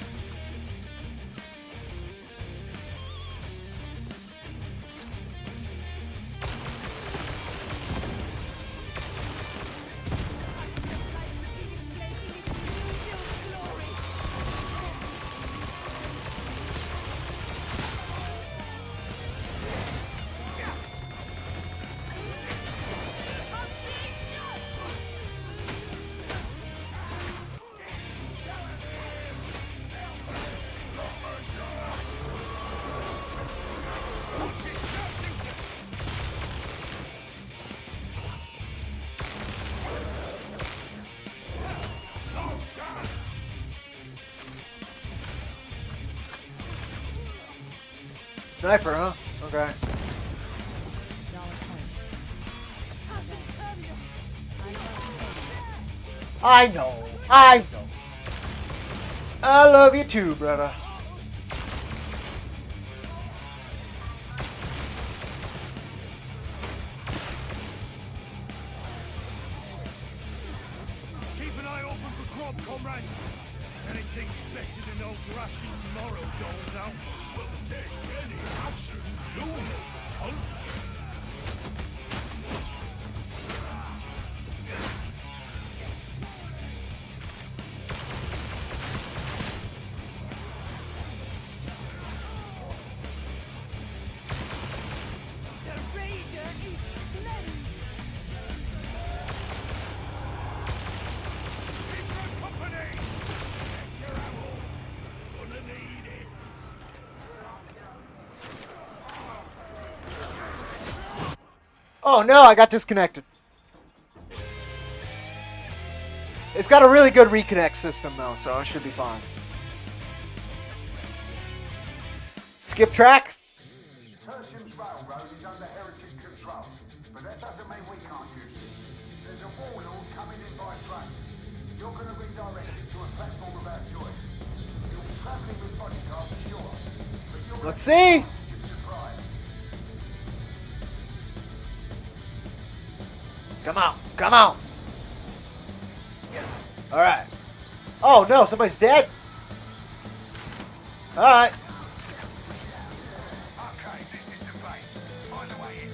Sniper, huh? Okay. I know. I know. I love you too, brother. Keep an eye open for crop, comrades. Anything's better than those rations tomorrow doles out. Well, take any rations you want. The Raider is slain. Keep your company. Take your ammo. Gonna need it. Oh no, I got disconnected. It's got a really good reconnect system though, so it should be fine. Skip track. Tertium's railroad is under heretic control, but that doesn't mean we can't use it. There's a warlord coming in by train. You're going to redirect it to a platform of our choice. You'll be traveling with bodyguards, sure, but you're Let's see. surprised. Come on, come on. All right. Oh no, somebody's dead. All right. Okay, this is the base. Find a way in.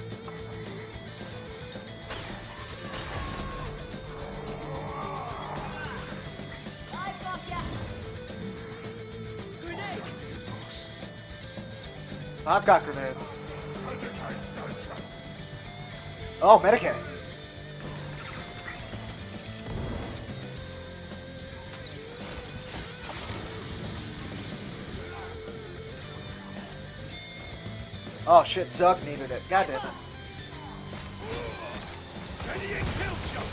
I got ya. Grenade. I've got grenades. Oh, Medicaid. Oh shit, Zug needed it. God damn it. Ready and kill shot.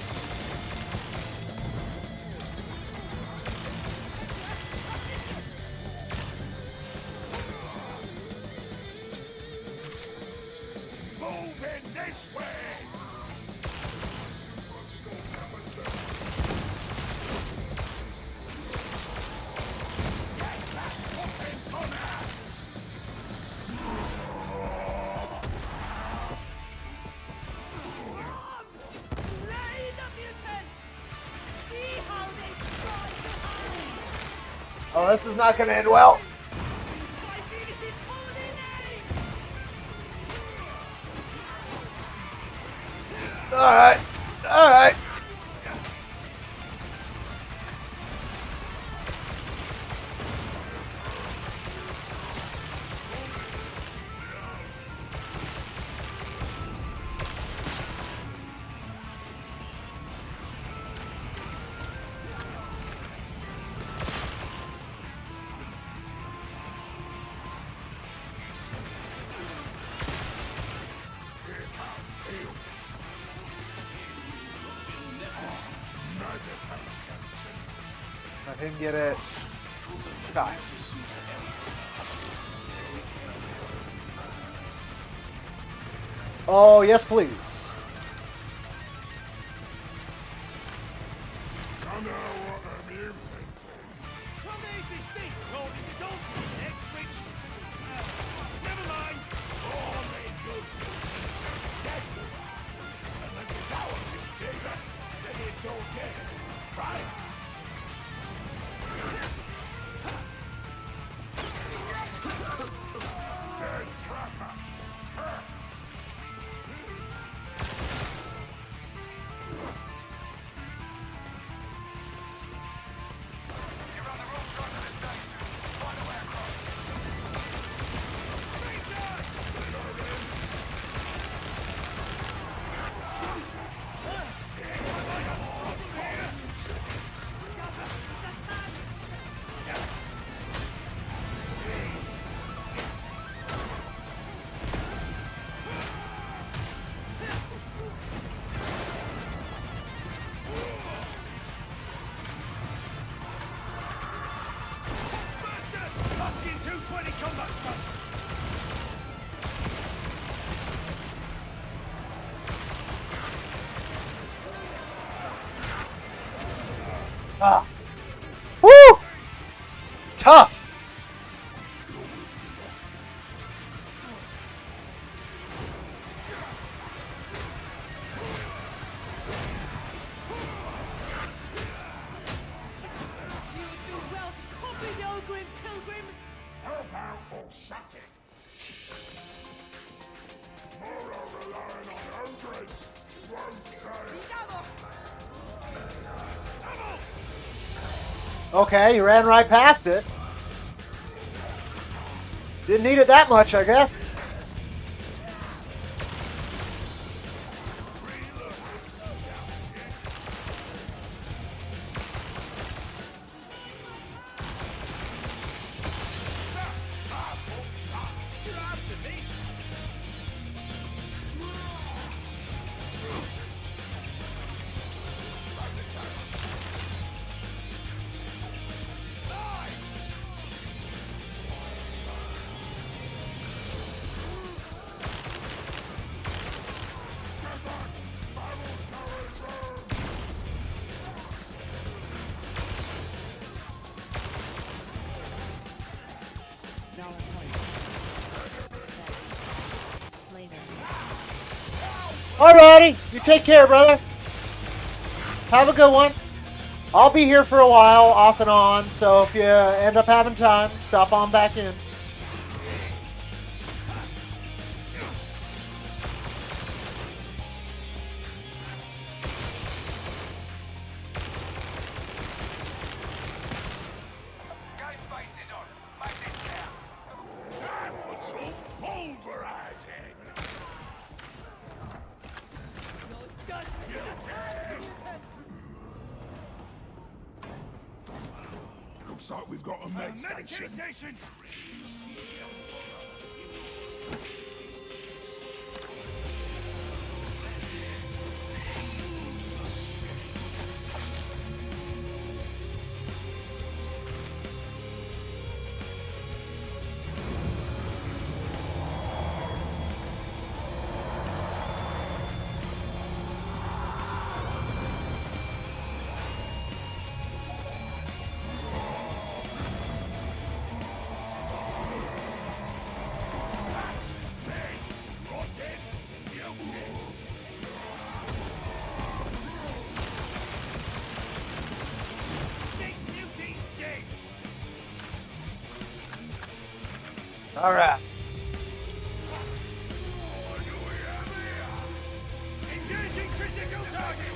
Moving this way. Get that fucking gunner. Oh, this is not gonna end well. Alright. Alright. Let him get it. God. Oh, yes, please. Ah. Woo! Tough. You do well to copy the ogre in pilgrims. Help out or shut it. Moro relying on ogres won't fail. Okay, he ran right past it. Didn't need it that much, I guess. Alrighty, you take care, brother. Have a good one. I'll be here for a while, off and on, so if you end up having time, stop on back in. Looks like we've got a med station. All right. Engaging critical target!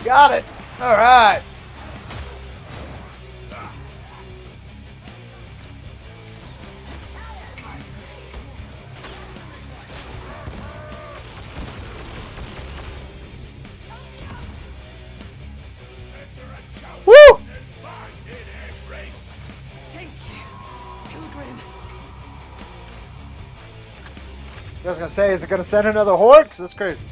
Got it. All right. Woo! Thank you, Pilgrim. I was gonna say, is it gonna send another horde? 'Cause that's crazy.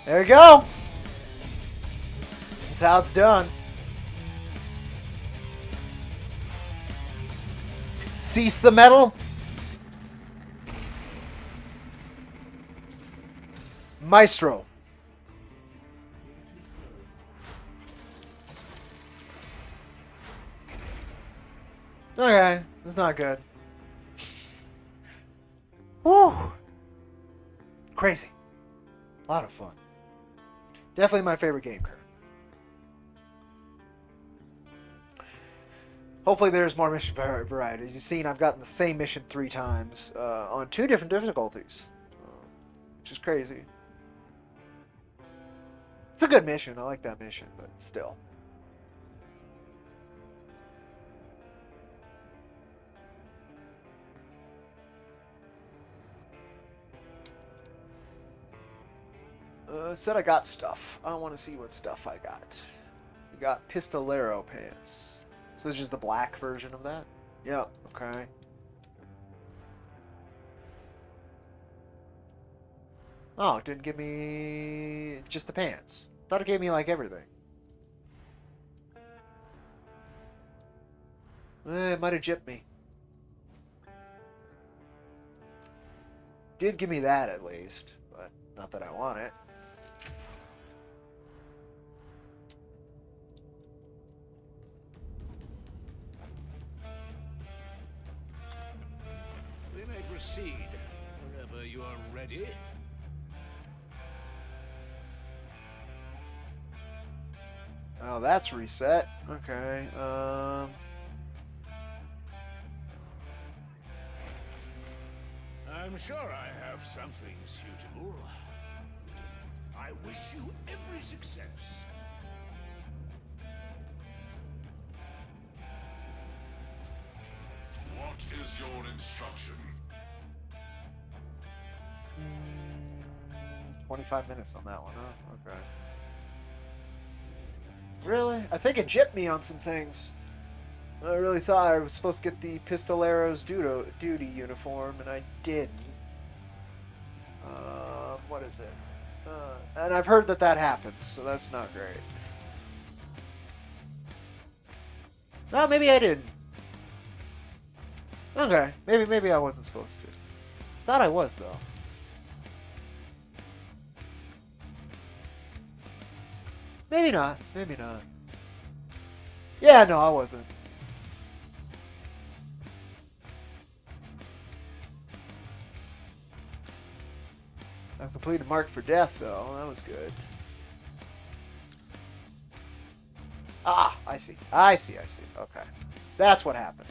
There you go. That's how it's done. Cease the metal. Maestro. Okay, that's not good. Woo! Crazy. A lot of fun. Definitely my favorite game currently. Hopefully there's more mission variety. As you've seen, I've gotten the same mission 3 times on 2 different difficulties, which is crazy. It's a good mission. I like that mission, but still. Said I got stuff. I want to see what stuff I got. We got Pistolero pants. So it's just the black version of that? Yep, okay. Oh, it didn't give me just the pants. Thought it gave me like everything. It might have gypped me. Did give me that at least, but not that I want it. We may proceed whenever you are ready. Oh, that's reset. Okay. I'm sure I have something suitable. I wish you every success. What is your instruction? 25 minutes on that one, huh? Okay. Really? I think it gypped me on some things. I really thought I was supposed to get the Pistolero's duty uniform, and I didn't. What is it? And I've heard that that happens, so that's not great. No, maybe I didn't. Okay, maybe I wasn't supposed to. Thought I was, though. Maybe not. Maybe not. Yeah, no, I wasn't. I've completed Mark for Death, though. That was good. Ah, I see. I see. Okay. That's what happened.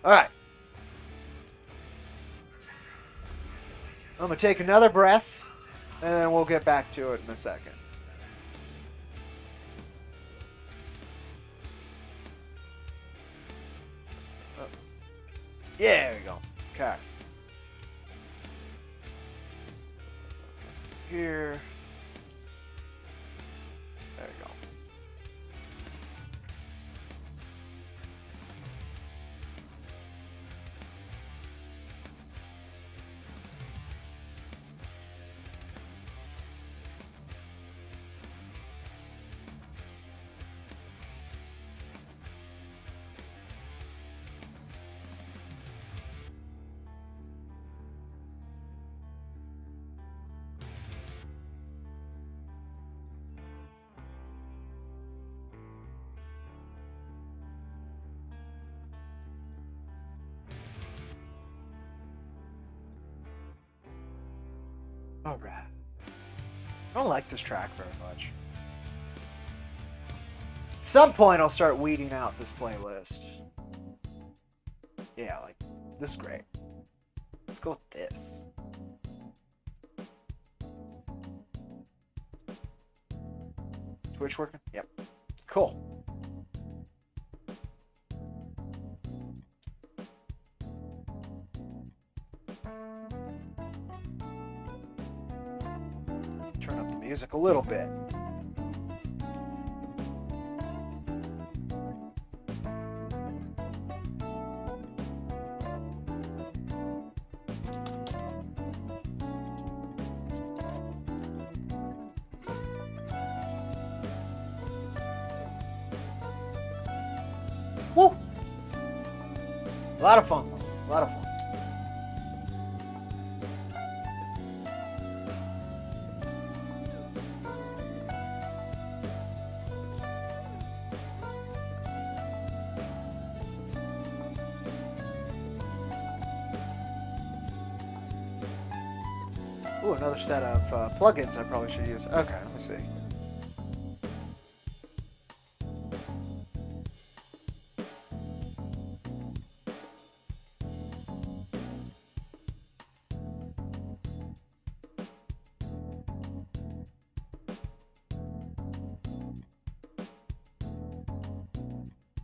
Alright. I'm gonna take another breath, and then we'll get back to it in a second. Oh. Yeah, there we go. Okay. Here. There we go. Alright. I don't like this track very much. At some point, I'll start weeding out this playlist. Yeah, like, this is great. Let's go with this. Twitch working? Yep. Cool. Turn up the music a little bit. Woo! A lot of fun. A lot of fun. Ooh, another set of plugins I probably should use. Okay, let me see.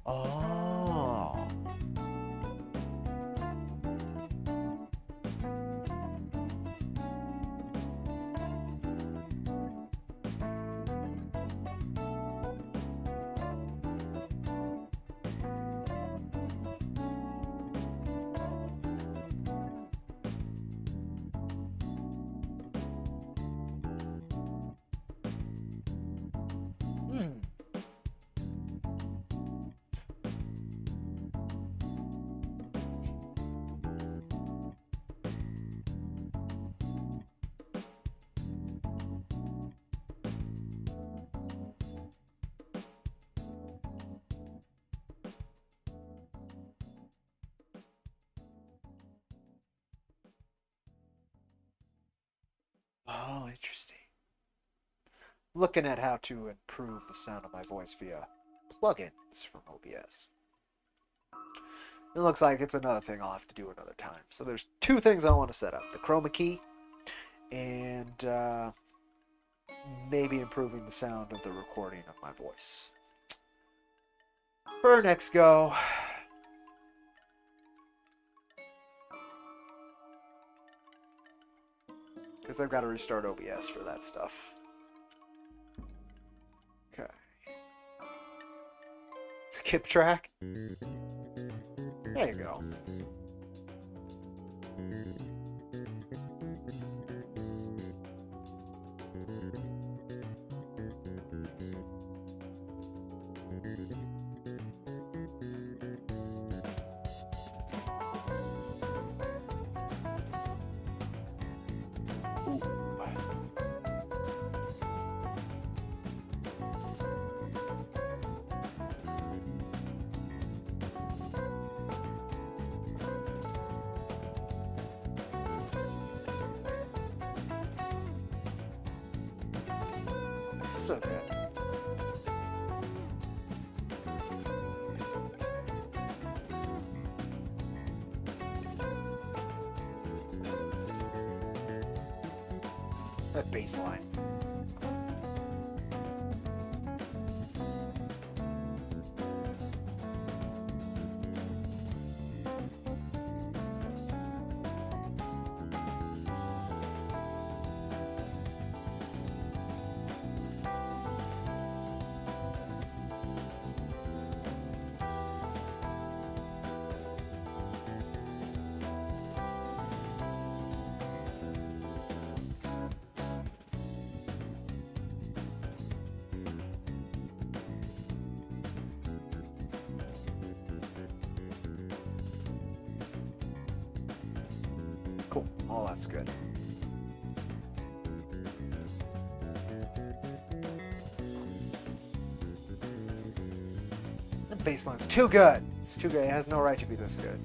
Oh. Hmm. Oh, interesting. Looking at how to improve the sound of my voice via plugins from OBS. It looks like it's another thing I'll have to do another time. So there's two things I want to set up. The chroma key and maybe improving the sound of the recording of my voice. For our next go, because I've got to restart OBS for that stuff. Okay. Skip track. There you go. So good. That bass line. Cool. Oh, that's good. The bass line's too good. It's too good. It has no right to be this good.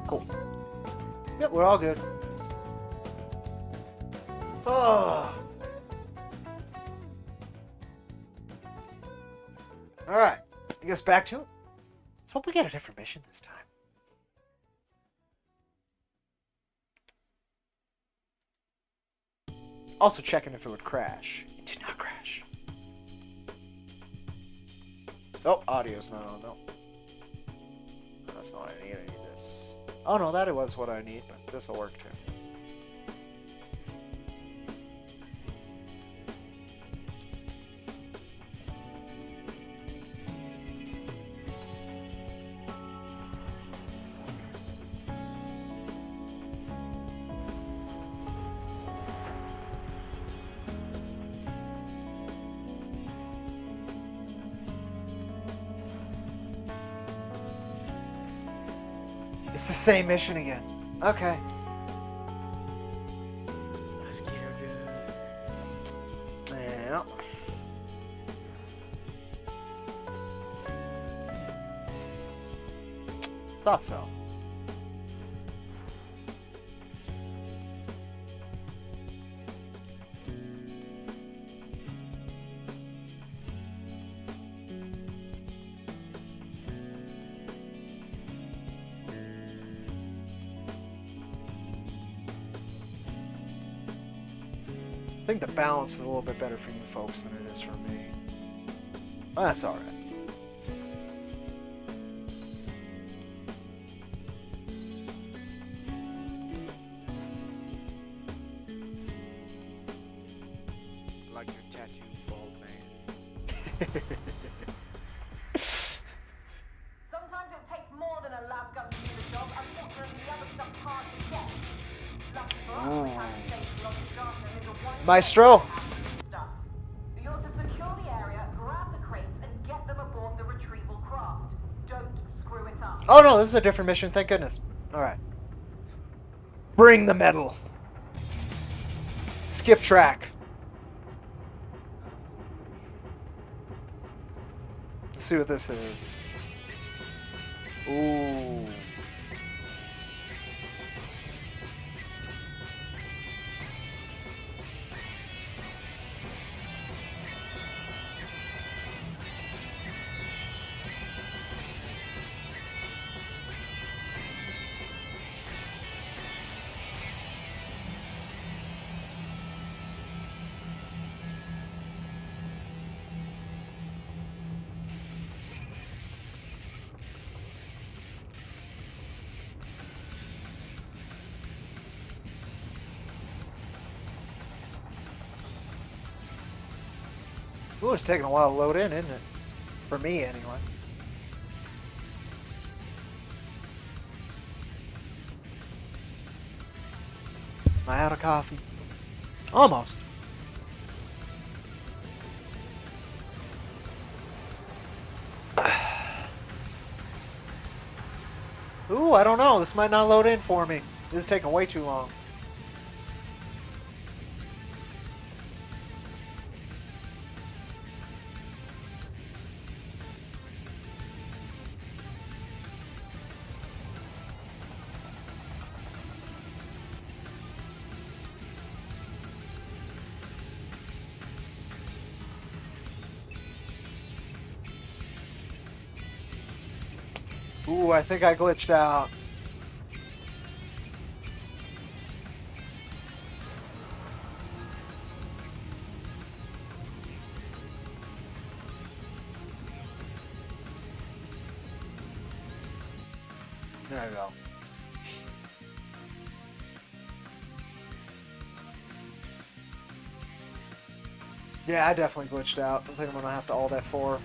Cool. Yep, we're all good. Oh. Alright. I guess back to it. Let's hope we get a different mission this time. Also checking if it would crash. It did not crash. Oh, audio's not on though. That's not what I need. I need this. Oh no, that was what I need, but this will work too. It's the same mission again. Okay. Yeah. Thought so. I think the balance is a little bit better for you folks than it is for me. That's alright. Like your tattoo, bald man. Sometimes it takes more than a lasgun to do the job. Unfortunately, the other stuff's hard to get. Lucky for us, we have a safe slot starter is a one Maestro. stuff. You're to secure the area, grab the crates, and get them aboard the retrieval craft. Don't screw it up. Oh no, this is a different mission, thank goodness. Alright. Bring the metal. Skip track. Let's see what this is. Ooh. Ooh, it's taking a while to load in, isn't it? For me, anyway. Am I out of coffee? Almost. Ooh, I don't know. This might not load in for me. This is taking way too long. Ooh, I think I glitched out. There I go. Yeah, I definitely glitched out. I think I'm gonna have to alt F4.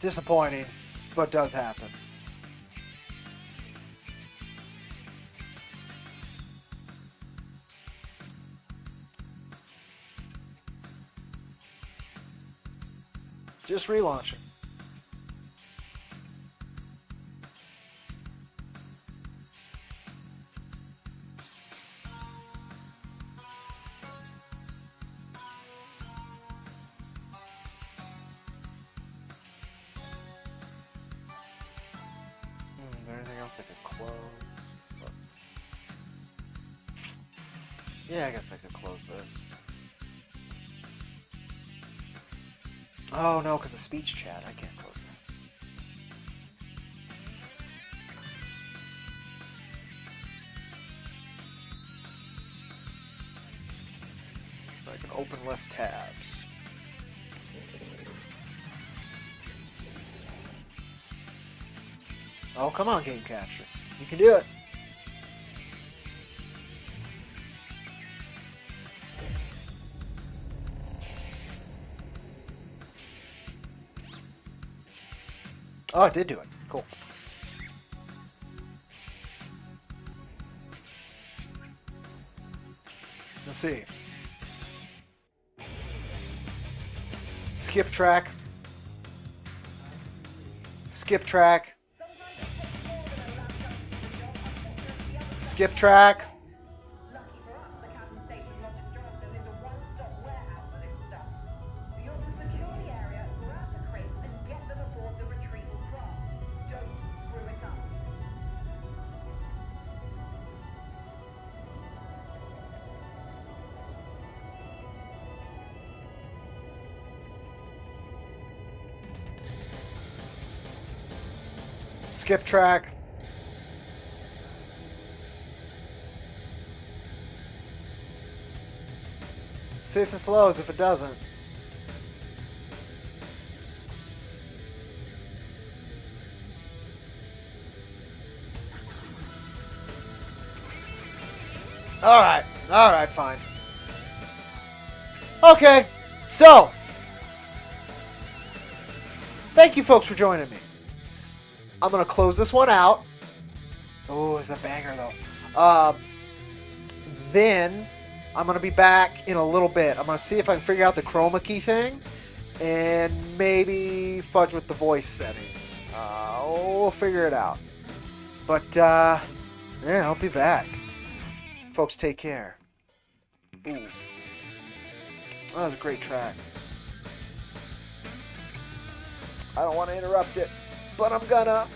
Disappointing, but does happen. Just relaunch it. Is there anything else I could close? Yeah, I guess I could close this. Oh no, because of speech chat. I can't close that. I can open less tabs. Oh, come on, Game Capture. You can do it. Oh, it did do it. Cool. Let's see. Skip track. Skip track. Skip track. Lucky for us, the Chasm Station Logistratum is a one-stop warehouse for this stuff. You're to secure the area, grab the crates, and get them aboard the retrieval craft. Don't screw it up. Skip track. See if this loads. If it doesn't. Alright, fine. Okay, so thank you folks for joining me. I'm gonna close this one out. Oh, it's a banger though. Then I'm gonna be back in a little bit. I'm gonna see if I can figure out the chroma key thing and maybe fudge with the voice settings. We'll figure it out. But yeah, I'll be back. Folks, take care. Ooh. That was a great track. I don't want to interrupt it, but I'm gonna.